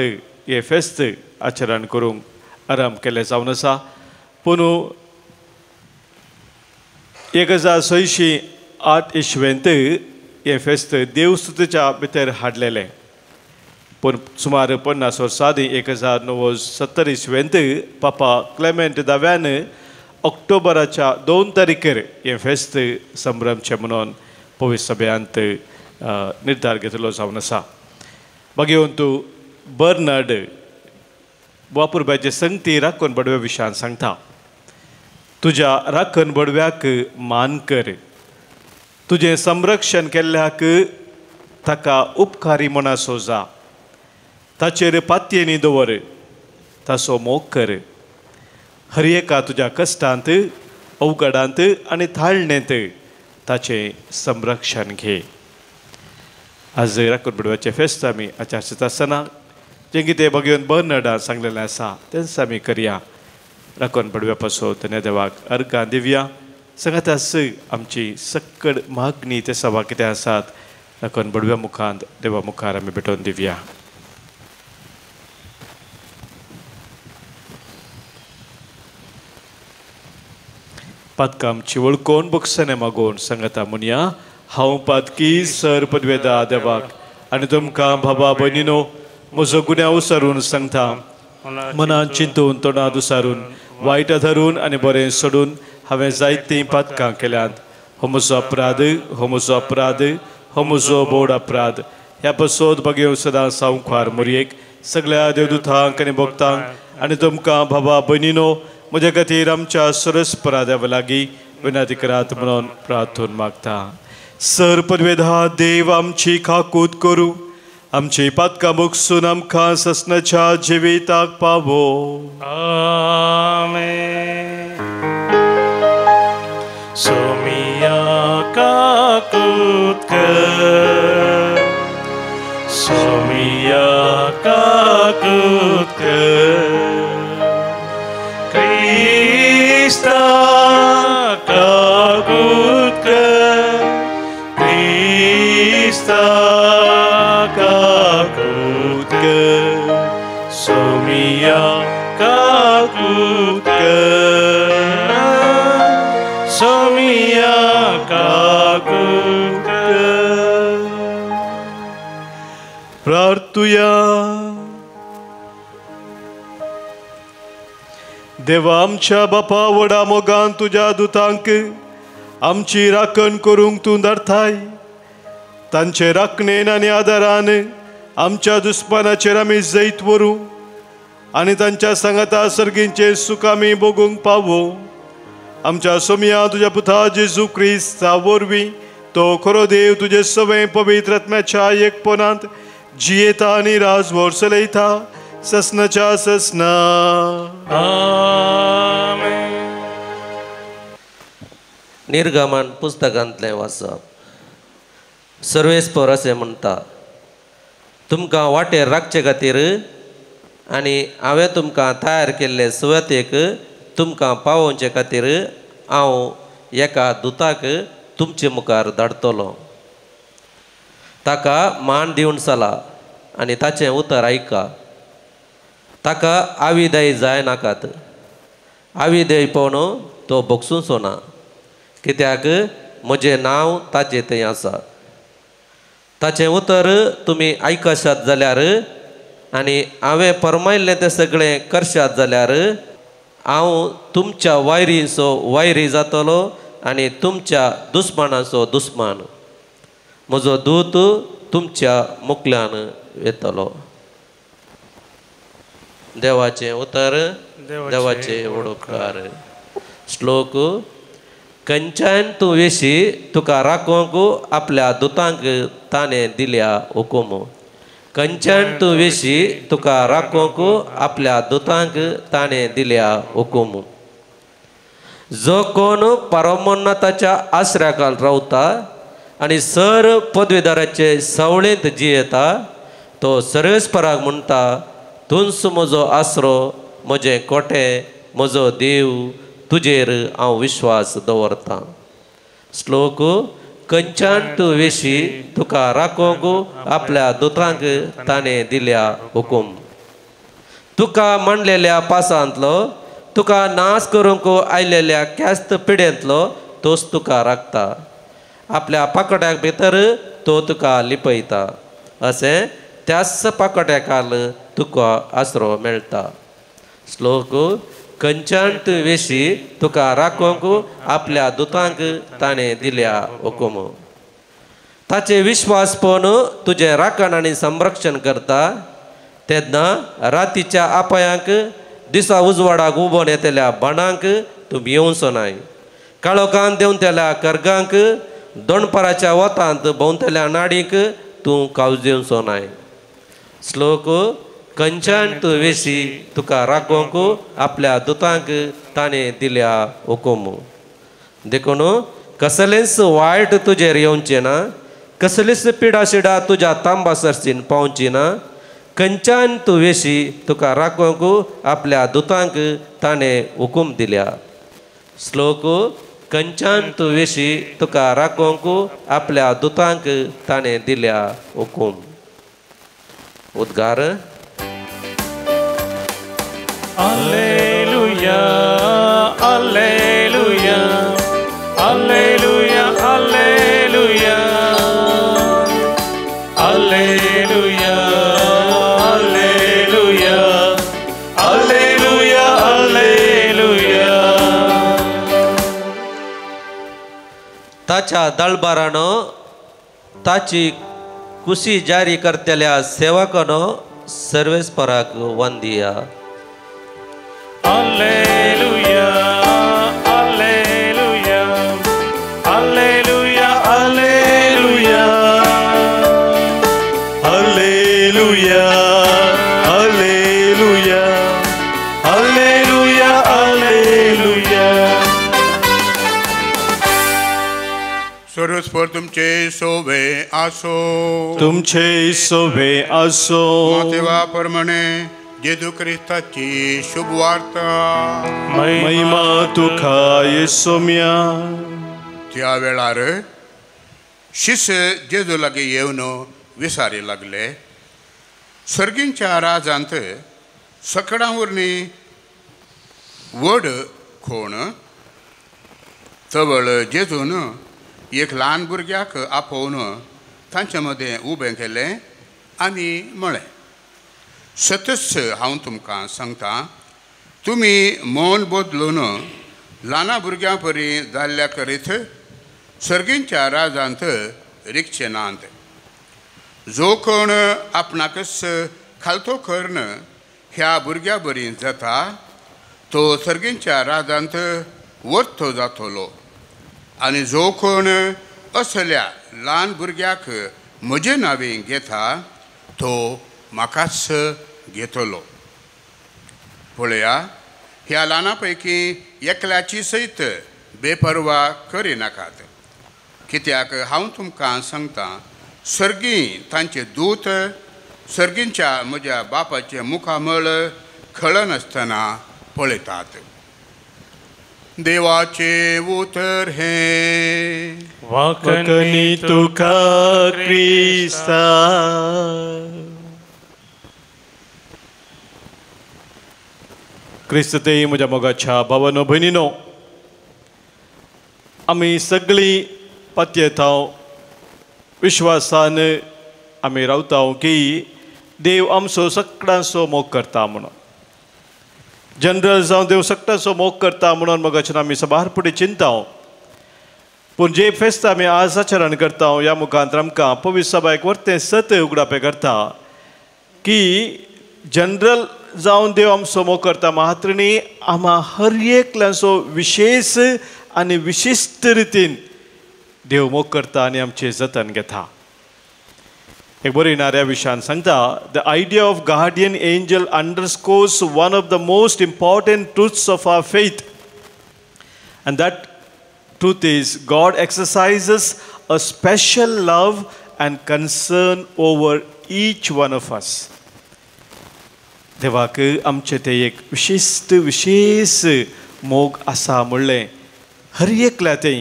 हे फेस्त आचरण करूंक आरंभ केले जावन आसा पूण 1608 इस्वेंत हे फेस्त देवस्तुतीच्या भितर हाडलेले पूण सुमार 50 वर्सां आदी 1970 इस्वेंत पापा क्लेमेंट दाव्यान ऑक्टोबराच्या 2 तारीखेर हे फेस्त संभ्रमचे म्हणून पवित्र सभेंत निर्धार घेतलो जावन आसा भगवंतू बर्नार्ड वापुरबाचे संगती राखण बडव्या विशयान सांगता तुज्या राखण बडव्याक मान कर तुजें संरक्षण केल्ल्याक ताका उपकारी म्हणा सोजा ताचेर पातयेनी दवर ताचो मोग कर हर एका तुज्या कश्टांत अवघडांत आनी थाळणेंत ताचें संरक्षण घे आज राखण बडव्याचे फेस्त आमी आचारशीत आसतना जें कितें भगवंत बर्नार्डान सांगलेलें आसा तेंच आमी करया राखण बडव्या पासून धन्य देवाक अर्गां दिवया सांगात आस आमची सक्कड मागणी ते सभा कितें आसात राखण बडव्या मुखांत देवा मुखार आमी भेटोवन दिवया पातकाम चिवळकोण बुक्सने मागोवन सांगता म्हणया हांव पातकी सर पदवेदा देवाक आनी तुमकां भावा भयणीनो म्हजो गुन्यांव उसारून सांगता मनान चिंतून तोंडांत उसारून वायट धरून आनी बरें सोडून हांवें जायतीं पातकां केल्यांत हो म्हजो अपराध हो म्हजो अपराध हो म्हजो बोड अपराध ह्या पासत भगेव सदां सांवखार मोरयेक सगळ्या देवदूतांक आनी भक्तांक आनी तुमकां भावा भयणीनो म्हजे खातीर आमच्या सरस्परा देवा लागीं विनंती करात म्हणून प्रार्थून मागता सर पदवेदा देव आमची खाकूत करूं आमची पातकां मुगसून आमकां ससनाच्या जिविताक पावो. आमेन. सोमिया काकूत कर, सोमिया काकूत कर, क्रिस्ता काकूत कर, क्रिस्ता काकूत कर, सोमिया काकूत कर, सोमिया काकूत कर. प्रार्थुया. देवा आमच्या बापा वडा मोगान तुझ्या दुतांक आमची राखण करूंक तूं धाडताय. तांचे राखणेन आनी आदारान आमच्या दुस्मानाचेर आमी जैत व्हरूं आनी तांच्या सांगाता सर्गींचे सुख आमी भोगूंक पावो. आमच्या सोमिया तुझ्या पुता जेजू क्रिस्ता वरवीं तो खरो देव तुझे सवे पवित्र आत्म्याच्या एकपणांत जियेता आनी राजवट चलयता ससनाच्या ससना. आमेन. निर्गमन पुस्तकांतलें वाचप. सर्वेस्पर अशें म्हणटा, तुमकां वाटेर राखचे खातीर आनी हांवें तुमकां तयार केल्ले सुवातेक तुमकां पावोवचे खातीर हांव एका दुताक तुमचे मुखार धाडटलो. ताका मान दिवन चला आनी ताचें उतर आयका. ताका आविदय जाय नाकात. आविदय पळोवन तो भोगसूंचो ना, कित्याक म्हजें नांव ताचे थंय आसा. ताचें उतर तुमी आयकशात जाल्यार आनी हांवें फरमायल्लें तें सगळें करशात जाल्यार हांव तुमच्या वायरीचो वायरी जातलो आनी तुमच्या दुस्मानाचो दुस्मान. म्हजो दूत तुमच्या मुखल्यान येतलो. देवाचें उतर. देवाचे वडोवकार. श्लोक. खंयच्यान तूं वेशी तुका राखोवंक आपल्या दुतांक ताणें दिल्या हुकूम. खंयच्यान तूं वेशी तुका राखोवंक आपल्या दुतांक ताणें दिल्या हुकूम. जो कोण परमोन्नताच्या आसऱ्याखाल रावता आनी सर पदवीदाराचे सवळेंत जियेता तो सर्वेस्पराक म्हणटा, तूंच म्हजो आसरो, म्हजें कोटें, म्हजो देव, तुजेर हांव विश्वास दवरतां. श्लोक. खंयच्यान तूं वेशी तुका राखोवंक आपल्या दुतांक ताणें दिल्या हुकूम. तुका मांडलेल्या पासांतलो, तुका नाश करूंक आयलेल्या क्यास्त पिडेंतलो तोच तुका राखता. आपल्या पाकोट्याक भितर तो तुका लिपयता. अशें त्याच पाकोट्याकाल तुका आसरो मेळटा. श्लोक. खंयच्यान तूं वेशी तुका राखोवंक आपल्या दुतांक ताणें दिल्या हुकूम. ताचे विश्वास पळोवन तुजें राखण आनी संरक्षण करता. तेन्ना रातीच्या आपायांक, दिसा उजवाडाक उबोन येतल्या बाणांक तूं भियोवचो नाय. काळोखांत देंवतल्या कर्गांक, दोणपाराच्या वतांत भोंवतल्या नाडीक तूं कावजेवचो नाय. श्लोक. खंयच्यान तूं वेशी तुका राखोवंक आपल्या दुतांक ताणें दिल्या हुकूम. देखून कसलेंच वायट तुजेर येवचें ना, कसलीच पिडाशिडा तुज्या तांबासरसीन पावची ना. खंयच्यान तूं वेशी तुका राखोवंक आपल्या दुतांक ताणें हुकूम दिल्या. श्लोक. खंयच्यान तूं वेशी तुका राखोवंक आपल्या दुतांक ताणें दिल्या हुकूम. उद्गार. Alleluia, Alleluia, Alleluia, Alleluia, Alleluia, Alleluia, Alleluia, Alleluia. ताच्या दळबारानो, ताची कुशी जारी करतल्या सेवकानो सर्वेस्पराक वंदिया. Alleluia, Alleluia, Alleluia, Alleluia, Alleluia. Alleluia, Alleluia, Alleluia, Alleluia. सर्वस्वर तुमचे सोवे असो. तुमचे सोवे असो. तेव्हा प्रमाणे जेजू ख्रिस्ताची शुभवार्ता. महिमा तुका येसोम्या. त्या वेळार शिष्य जेजू लागी येवन विचारी लागले, सर्गींच्या राजांत सकडावरनी वड कोण? तवळ जेजून एक ल्हान भुरग्याक आपोवन तांचे मदें उबें केलें आनी म्हळें, सतच हांव तुमकां सांगता, तुमी मन बदलून ल्हाना भुरग्यां परी जाल्ल्या करीत सर्गींच्या राजांत रिक्षे नात. जो कोण आपणाकच खालतो कर्ण ह्या भुरग्या बरी जाता, तो सर्गींच्या राजांत वरतो जातलो. आनी जो कोण असल्या ल्हान भुरग्याक म्हजे नांवें घेता, तो म्हाकाच घेतलो. पळया, ह्या ल्हाना पैकी एकल्याची सयत बेपरवा करिनाकात. कित्याक हांव तुमकां सांगता, सर्गी तांचे दूत सर्गींच्या म्हज्या बापाचे मुखामळ खळनासतना पळयतात. देवाचे उतर हे. वाकणी तुका क्रिस्ता. क्रिस्तते म्हज्या मोगाच्या भावानो भयणीनो, आमी सगळीं पत्येतांव विश्वासान आमी रावता की देव आमचो सगळ्यांचो मोग करता म्हणून. जनरल जावन देव सगळ्यांचो मोग करता म्हणून मोगाच्यान आमी सबार फुडें चिंता. पूण जे फेस्त आमी आज आचरण करता, ह्या मुखांतर आमकां पवित्र सभायक वर्तें सत उगडापे करता की जनरल जावन देव आमचो मोग करता, मात्र न्ही आम्हा हर एकल्यांचो विशेष आनी विशिश्ट रितीन देव मोग करता आनी आमचें जतन घेता. एक बरयणाऱ्या विशयान सांगता, the idea of guardian angel underscores one of the most important truths of our faith, and that truth is God exercises a special love and concern over each one of us. देवाक आमचे ते एक विशिश्ट विशेष मोग आसा म्हणलें हर एकल्या ते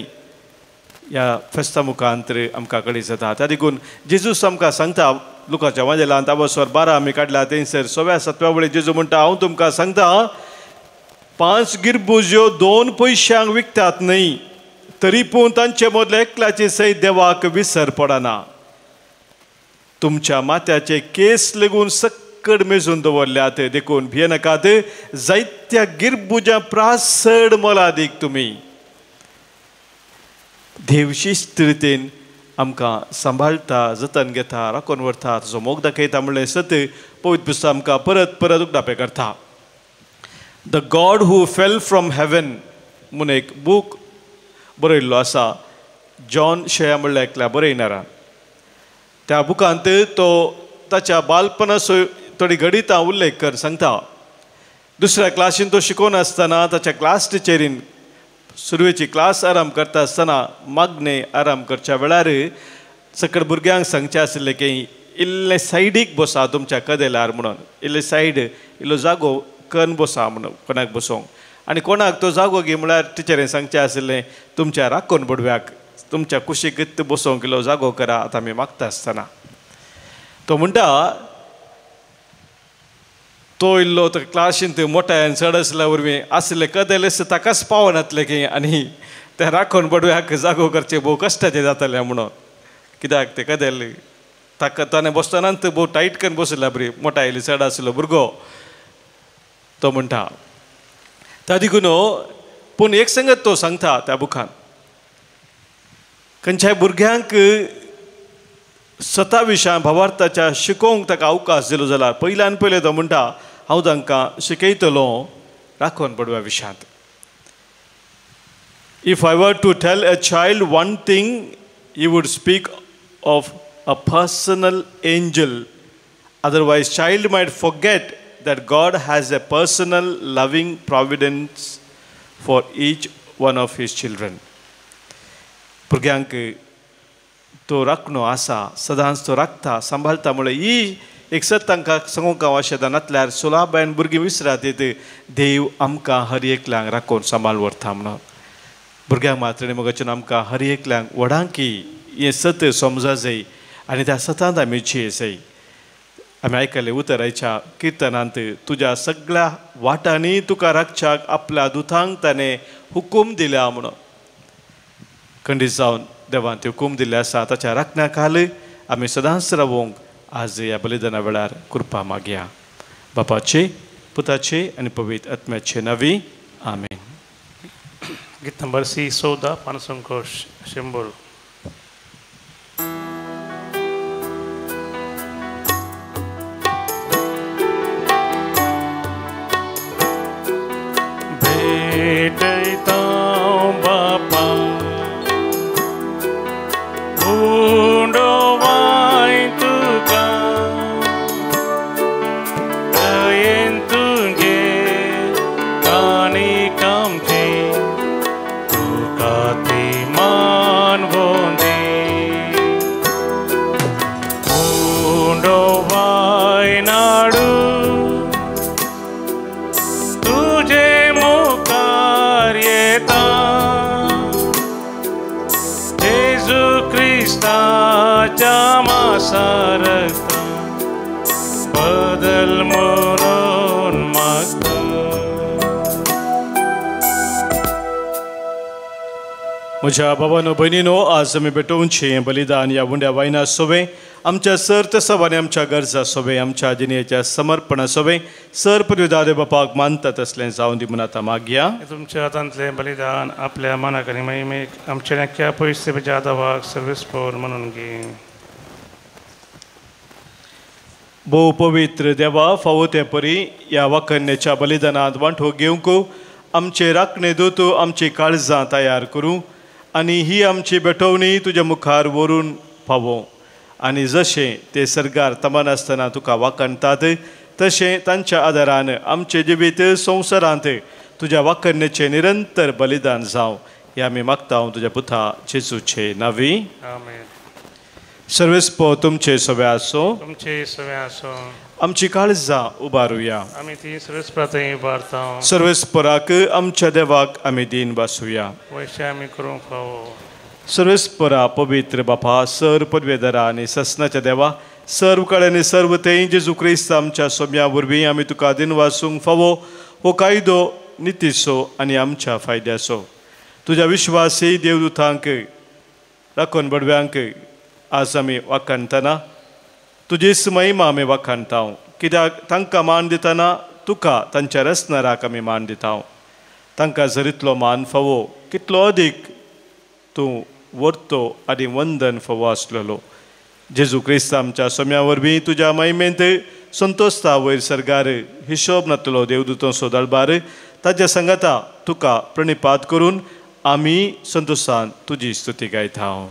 ह्या फेस्ता मुखांतर आमकां कळीत जाता. त्या देखून जेजूस आमकां सांगता, लुकाच्या वांजेलांत 12:12 आमी काडला थंयसर 6व्या वळी जेजू म्हणटा, हांव तुमकां सांगता, 5 गिरबुज्यो 2 पयशांक विकतात न्हय, तरी पूण तांचे मदले एकल्याची सयत देवाक विसर पडना. तुमच्या माथ्याचे केस लेगून सकड मेजून दवरल्यात, देखून भियेनाकात. जायत्या गिरबुजां प्रासड मोलादीक तुमी. देव शिस्त रितीन आमकां सांबाळटा, जतन घेता, राखून व्हरता, ताचो मोग दाखयता म्हणलें सत पवित्र पुस्तक आमकां परत परत उगडापे करता. The God who fell from heaven म्हणून एक बूक बरयल्लो आसा, जॉन शेया म्हणल्या एकल्या बरयणारा. त्या बुकांत तो ताच्या बालपणाचो थोडी घडीत उल्लेख कर सांगता. दुसऱ्या क्लासीन तो शिकोवन आसतना ताच्या क्लास टिचरीन सुरवेची क्लास आराम करता आसतना मागणे आराम करच्या वेळार सकड भुरग्यांक सांगचें आसलें की इल्लें सायडीक बसा तुमच्या कदेलार म्हणून, इल्ले सायड इल्लो जागो कन बसा म्हणून कोणाक बसोंक. आनी कोणाक तो जागो घे म्हळ्यार टिचरीन सांगचें आसलें तुमच्या राखण बडव्याक तुमच्या कुशीक बसोंक इल्लो जागो करा आतां आमी मागता आसतना. तो म्हणटा, तो इल्लो क्लासीन थंय मोठ्यान चड आसल्या वरवीं आसले कदेलेस ताकाच पावनातले की, आनी ते राखण बडव्याक जागो करचें भोव कश्टाचें जातालें म्हणून. कित्याक ते कदेल ताका ताणें बसतना भोव टायट करून बसयल्या बरी, मोठा इल्लो चड आसलो भुरगो. तो म्हणटा त्या देखून पूण एक संगत तो सांगता त्या बुकान, खंयच्याय भुरग्यांक स्वता विशयां भावार्थाच्या शिकोवंक ताका अवकाश दिलो जाल्यार पयल्यान पयलें तो म्हणटा, हांव तांकां शिकयतलो राखण बडव्या विशयांत. If I were to tell a child one thing, he would speak of a personal angel Otherwise, child might forget that God has a personal, loving providence for each one of his children. भुरग्यांक तो राखणो आसा, सदांच तो राखता, सांबाळटा म्हळ्यार ही एक सत तांकां सांगूंक हांव अशें नातल्यार सुलाबायन भुरगीं विसरात देव आमकां हर एकल्यांक राखून सांबाळ व्हरता म्हणून. भुरग्यांक मात्र मोगाच्यान आमकां हर एकल्यांक व्हडांकी हें सत समजा जाय आनी त्या सतांत आमी जिये जाय. आमी आयकलें उतरायच्या किर्तनांत तुज्या सगळ्या वाटांनी तुका राखच्याक आपल्या दुतांक ताणें हुकूम दिल्या म्हणून. खंडीत जावन देवान ते हुकूम दिल्ले आसा ताच्या राखण्या खाल आमी सदांच रावूंक आज ह्या बलिदाना वेळार कृपा मागया. बापाचे, पुताचे आनी पवित्र आत्म्याचे नांवी. आमेन. गीत नंबर 14 पानसंकोश 100. भेटैता बापा उंडो वाय तुका दयेन तुगे कानी कामचे तुका ती मान वोंदी उंडो वाय नाडू तुझे मुखार येता जेजू क्रिस्ताच्या मासारता बदल म्हणून मागता. म्हज्या भावानो भयणीनो, आज आमी भेटोवचें बलिदान ह्या उंड्या वायना सोबे आमच्या सर्त सवानी आमच्या गरजा सोबे आमच्या जिणेच्या समर्पणा सोबे सर परिदादे बापाक मानता तसलें जावन दी म्हणून आतां मागया. तुमच्या हातांतलें बलिदान आपल्या मनाक आनी महिमेक आमच्या नक्क्या पयसे बच्या दावाक सर्वेस्पोर म्हणून घे. भोव पवित्र देवा, फावो ते परी ह्या वाखन्याच्या बलिदानांत वांटो घेवंक आमचे राखणे दोतू आमची काळजां तयार करूं आनी ही आमची बेटवणी तुज्या मुखार व्हरून फावो आनी जशें ते सर्गार तमान आसतना तुका वाखणटात तशें तांच्या आदारान आमचे जिवीत संवसारांत तुज्या वाखन्याचें निरंतर बलिदान जावं हें आमी मागता हांव तुज्या पुता जेजूचे नांवी. आमेन. सर्वेस्पो तुमचे सोबे आसो. तुमचे सवे आसो. आमची काळजां उबारुया. आमी ती सर्वेस्परांतय उबारता. सर्वेस्पराक आमच्या देवाक आमी दिन बासुया. वयशे आमी करूंक फावो. सर्वेस्परा पवित्र बापा, सर पदवेदरा आनी ससनाच्या देवा, सर्व कळ्यांनी सर्व तें जेजू क्रिस्त आमच्या सोम्या वरवीं आमी तुका दिन वासूंक फावो हो कायदो नितीसो आनी आमच्या फायद्याचो. तुज्या विश्वासी देवदूतांक राखण बडव्यांक आज आमी वाखणटना तुजीच महिमा आमी वाखणटा, कित्याक तांकां मान दितना तुका तांच्या रसनाराक आमी मान दिता. तांकां जर इतलो मान फावो कितलो अदीक तूं वर्तो आनी वंदन फावो आसलेलो. जेजू क्रिस्त आमच्या सोम्या वरवीं तुज्या महिमेंत संतोस्ता वयर सर्गार हिशोब नातलो देवदूतो सोदळबार ताच्या संगता तुका प्रणिपात करून आमी संतोशान तुजी स्तुती गायता.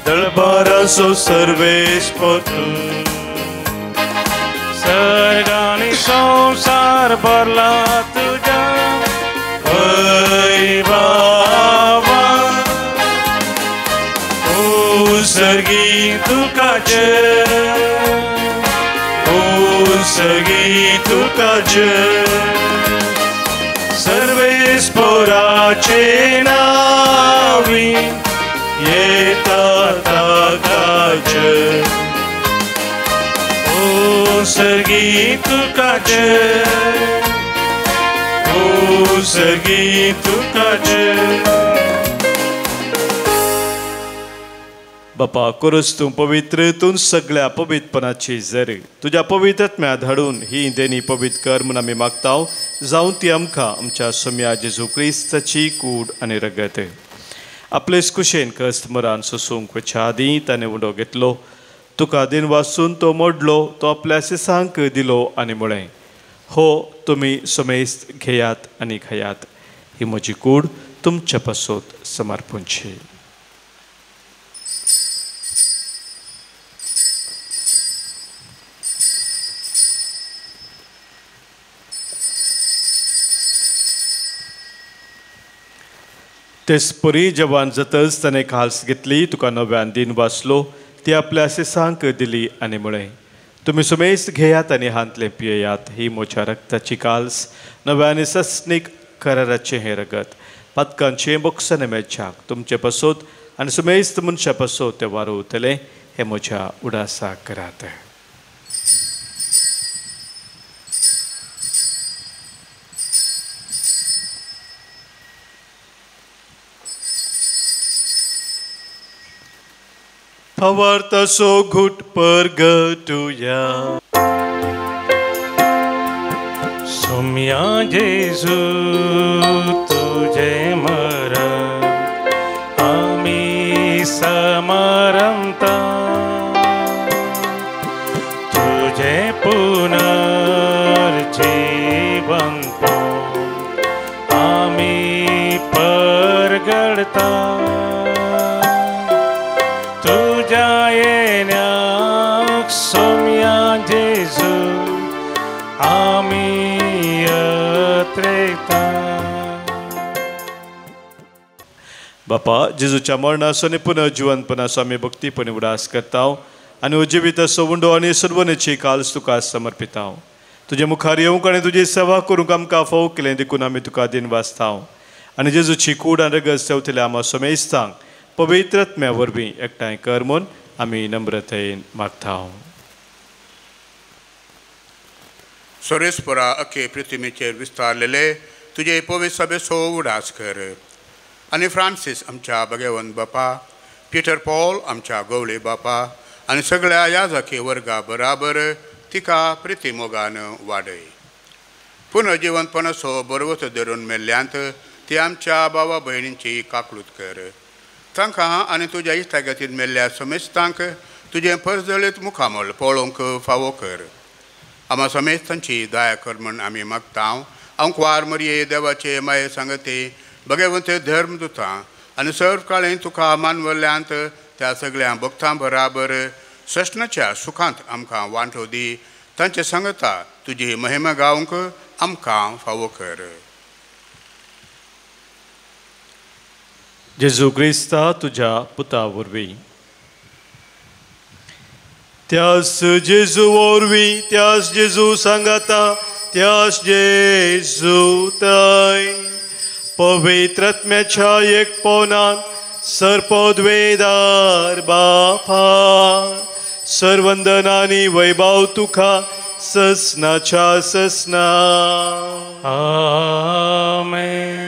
दळबारासो सर्वेस्पो सर्गानी संसार भरला तुझ्या वैभवा सर्गी तुका जय, सर्गी तुका जय. सर्वेस्पोराचे नावी येता ताका जय. सर्गी तुका जय, सर्गी तुका जय. बापा, करूस तूं पवित्र, तूं सगळ्या पवित्रपणाची जर तुज्या पवित्रत्म्यांत हाडून ही देणी पवित्र कर म्हूण आमी मागता. जावं ती आमकां आमच्या सोम्या जेजू क्रिस्ताची कूड आनी रगत आपलेच कुशेन कस्त मरान सोसूंक वच्या आदीं ताणें उडो घेतलो. तुका दिन वाचून तो मोडलो, तो आपल्या सिसांक दिलो आनी म्हळें, हो तुमी समेस्त घेयात आनी खायात. ही म्हजी कूड तुमच्या पासोत समर्पूंची. तेसपरी जवान जातच ताणें खास घेतली, तुका नव्यान दिन वाचलो, ती आपल्या आशिसांक दिली आनी म्हळें, तुमी सुमेस्त घेयात आनी हांतले पियेयात, ही म्हज्या रक्ताची काल्स, नव्या आनी सस्नीक कराराचें हें रगत, पातकांचें बोक्साने मेळच्याक तुमचे पासोत आनी सुमेस्त मनशा पासोत तें वारोवतलें, हें म्हज्या उडासाक करात. Havarta so good pergatuya. Saumya जेजू तुझे मरण आम्ही समरमता, तुझे पुनर्जीवन आम्ही परगडता. सोम्या जेजू आम्ही अत्रेता. बापा जेजूच्या मरणाचो आनी पुनर्जीवनपणाचो आमी भक्तीपणी उडास करता आनी उजिविताचो उंडो आनी सर्वनेची काल्स तुका समर्पिता. तुजे मुखार येवंक आनी तुजी सेवा करूंक आमकां फावो केलें देखून आमी तुका दिन वाचता आनी जेजूची कूड आनी रगत सेवतले आमा सोमेस्तांक पवित्र आत्म्या वरवीं एकठांय कर म्हूण आमी नम्रतेन मागता. सोरेस्परा अख्खे पृथ्वीचेर विस्तारलेले तुजे पवित्र सभेचो उडास कर आनी फ्रांसीस आमच्या भगवंत बापा, पीटर पॉल आमच्या गवळे बापा आनी सगळ्या याजकी वर्गा बराबर तिका प्रिती मोगान वाडय. पुनर्जीवनपणाचो बरवत धरून मेल्ल्यांत ती आमच्या भावा भयणींची काकळूत कर. तांकां आनी तुज्या इश्टागतीत मेल्ल्या समेस्तांक तुजें परजळीत मुखामळ पळोवंक फावो कर. आमा समेस्तांची दया कर म्हूण आमी मागता. अंकवार मरये देवाचे माये सांगते भगवंत धर्मदुतां आनी सर्व काळें तुका मानवल्ल्यांत त्या सगळ्या भक्तां बराबर सष्णाच्या सुखांत आमकां वांटो दी. तांचे सांगता तुजी महिमा गावंक आमकां फावो कर. जेजू क्रिस्ता तुज्या पुता वरवीं त्यास जेजू वरवीं त्यास जेजू सांगाता त्यास जेजू थंय पवित्र आत्म्याच्या एकपणांत सर्पद्वेदार बापा सर्वंदनानी वैभव तुका ससनाच्या ससना. आमेन.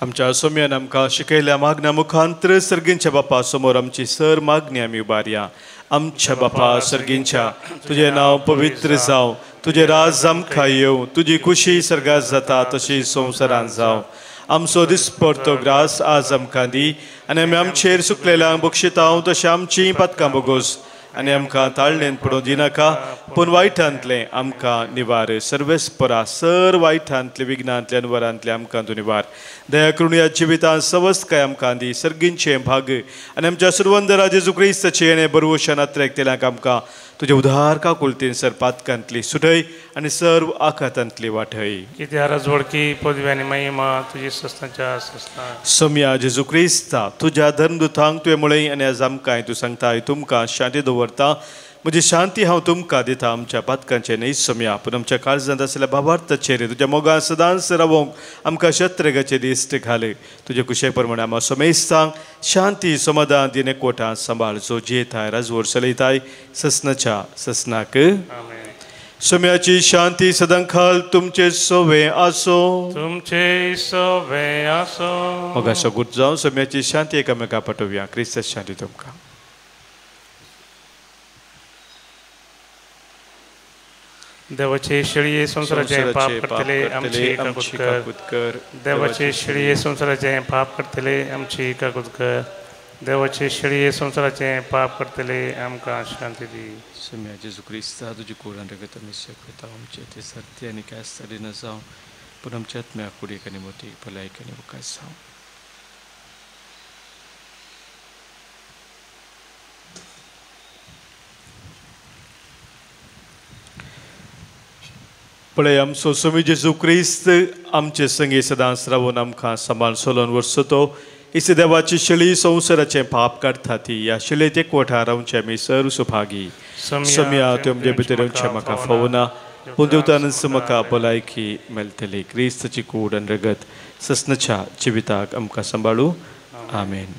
आमच्या सोम्यान आमकां शिकयल्या मागण्या मुखांतर सर्गींच्या बापा समोर आमची सर मागणी आमी उबारया. आमच्या बापा सर्गींच्या तुजें नांव पवित्र जावं, तुजें राज आमकां येवं, तुजी खुशी सर्गात जाता तशी संवसारांत जावं. आमचो दिसपरतो ग्रास आज आमकां दी आनी आमी आमचेर सुकलेल्यांक बक्षिता तशें आमची पातकां बोगोस आनी आमकां ताळणेन पडूं दिनाका पूण वायटांतलें आमकां निवार. सर्वेस्परा सर वायटांतले विघ्नांतल्यान वरांतले आमकां तूं निवार. दया करून ह्या जिवितांत सवस्तकाय आमकां दी. सर्गींचे भाग आनी आमच्या सुरवंदरा जेजू क्रिस्ताचे आनी बरवशान आत्रेकतेल्यांक आमकां तुजे उदार काकुलतेन सर पातकांतली सुटय आनी सर्व आखातांतली वाटय. कित्या राजवडकी पदवी आनी महिमा तुजी सस्ताच्या सस्ता. सोम्या जेजू क्रिस्ता तुज्या धर्मदुतांक तुवें म्हळें आनी आज आमकांय तूं सांगताय तुमकां शांती दवरता. म्हजी शांती हांव तुमकां दिता. आमच्या पातकांचे न्ही सोम्या पूण आमच्या काळजांत आसलेल्या भावार्थाचेर तुज्या मोगान सदांच रावोंक आमकां शत्रेगाचे दिश्ट घाल. तुजे कुशे प्रमाणे आमी सोमेस्तांक शांती समाधान दिने कोटांत सांबाळचो जेताय राजवड चलयताय ससनाच्या ससनाक. सोम्याची शांती सदांखाल तुमचे सोवे आसो. तुमचे सोवे आसो. मोगाचो गुट जावन सोम्याची शांती एकामेका पाठोवया. क्रिस्ताची शांती तुमकां. देवाचे शिळये संसाराचे पाप करतले आमची काकुत कर. देवाचे शिळये संसाराचे पाप करतले आमची काकुत कर. देवाचे शेळये संसाराचे पाप करतले आमकां शांती दी. सम्या जेजू क्रिस्ता तुजी कुळान रगत आमी शेकता आमचे ते सत्य आनी कास्ताडी न जावं पूण आमच्या आत्म्या कुडीक आनी मोठी भलायक आनी उकास जावं. पळय आमचो स्वामी जेजू क्रिस्त आमचे संगी सदांच रावून आमकां सांबाळ सोलोन वरसतो. इस देवाची शिळी संवसाराचें पाप काडटा ती ह्या शिळेत एकवटा रावचे आमी सर्व सुभागी. सम्या त्यो म्हणजे भितर येवचे म्हाका फावना पूण देवतानच म्हाका भलायकी मेळटली. क्रिस्ताची कूड आनी रगत ससनाच्या जिविताक आमकां सांबाळू. आमेन.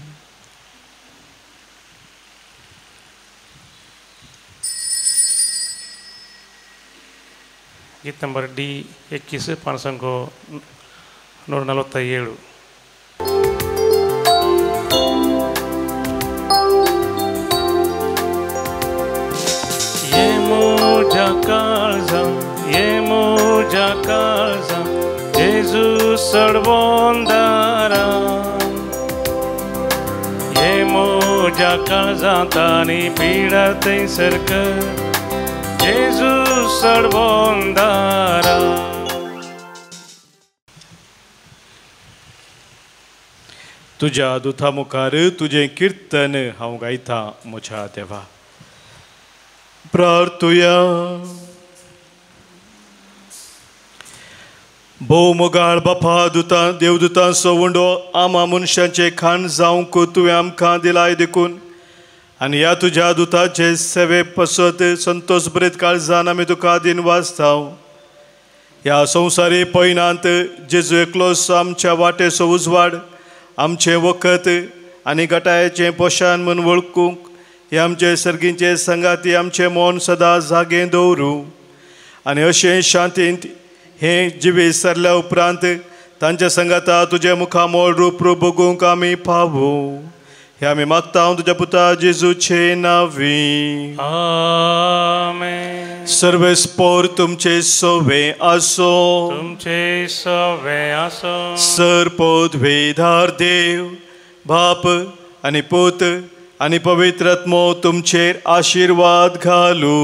गीत number D21 पानसंगो 147. Yemuja kalza Jesus sarvondara Yemuja kalza tani pidate sarka Jesus sarvondara. तुझ्या दुथा मुखार तुझे कीर्तन हांव गायता म्हज्या देवा. प्रार्थुया. भोव मोगाळ बापा दुता देवदुतां सवंडो आमा मनशांचे खाण जावंक तुवें आमकां दिलाय देखून आनी ह्या तुज्या दुताचे सेवे पसत संतोश बरेत काळजान आमी तुका दिन वाचताव. ह्या संवसारी पयणांत जेजू एकलोस आमच्या वाटेचो उजवाड आमचे वखत आनी गटायाचें पोशान म्हूण वळखूंक हे आमचे सर्गींचे संगाती आमचे मोन सदां जागे दवरूं आनी अशें शांतींत हे जिवी सरल्या उपरांत तांच्या संगाता तुजे मुखामोल रूप बगूंक आमी पावू. हे आमी मागता तुज्या पुता जेजूचे नांवी. आमेन. सर्वेस्पोर तुमचे सोवे आसो. तुमचे सोवे आसो. सर्पोद्वेधार देव बाप आनी पूत आनी पवित्र आत्मो तुमचेर आशिर्वाद घालू.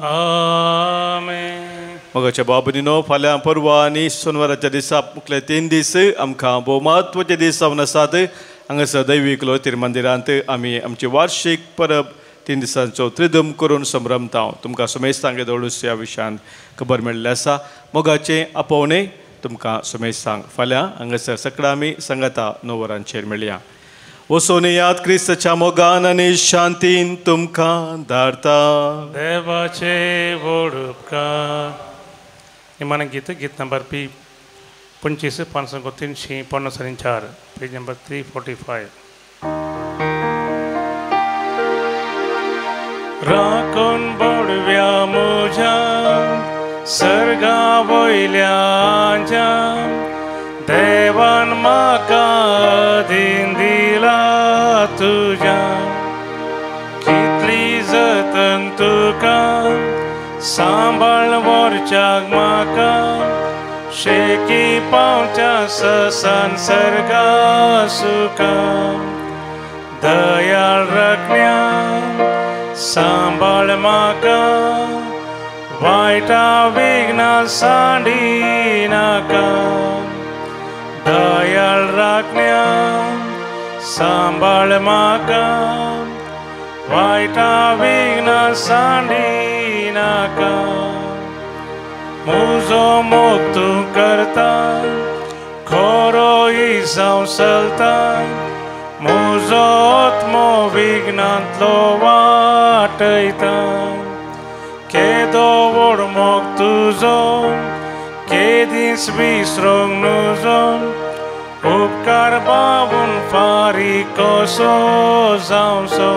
आमेन. मगाच्या बाबनीनो फाल्यां परवा आनी सोनवाराच्या दिसा मुखले 3 दीस आमकां भोव म्हत्वाचे दीस जावन आसात. हांगासर दैवीक लोतीर मंदिरांत आमी आमची वार्षिक परब 3 दिसांचो त्रिदम करून संभ्रमता. तुमकां सुमेस्तांग दवळूस ह्या विशयान खबर मेळिल्ली आसा. मोगाचें आपोवणें तुमकां सुमेस्तांग फाल्यां हांगासर सकाळ आमी सांगाता 9 वरांचेर मेळया. वचून याद क्रिस्ताच्या मोगान आनी शांतीन तुमकां धाडटा. देवाचे व्हड उपकार. निमाण गीत गीत नंबर P25 पानसंगो 354 पेज नंबर 345. राखून बडव्या म्हज्या सर्गा वयल्याच्या देवान म्हाका दिन दिला तुज्या. कितली जतन तुका सांबाळ वरच्याक म्हाका शेकी पावच्या संसर्गा सुका. दयाळ रखण्या सांबाळ म्हाका वायटा विघ्ना सांडी नाका. दयाळ राखण्या सांबाळ म्हाका वायटा विघ्ना सांडी नाका. म्हजो मोग तूं करता खरो जावं चलता. म्हजो आत्मो विघ्नांतलो वाटयता. केदो व्हड मोग तुजो केदीस विसरूंक नजो. उपकार बाबून फारीक कसो जावचो.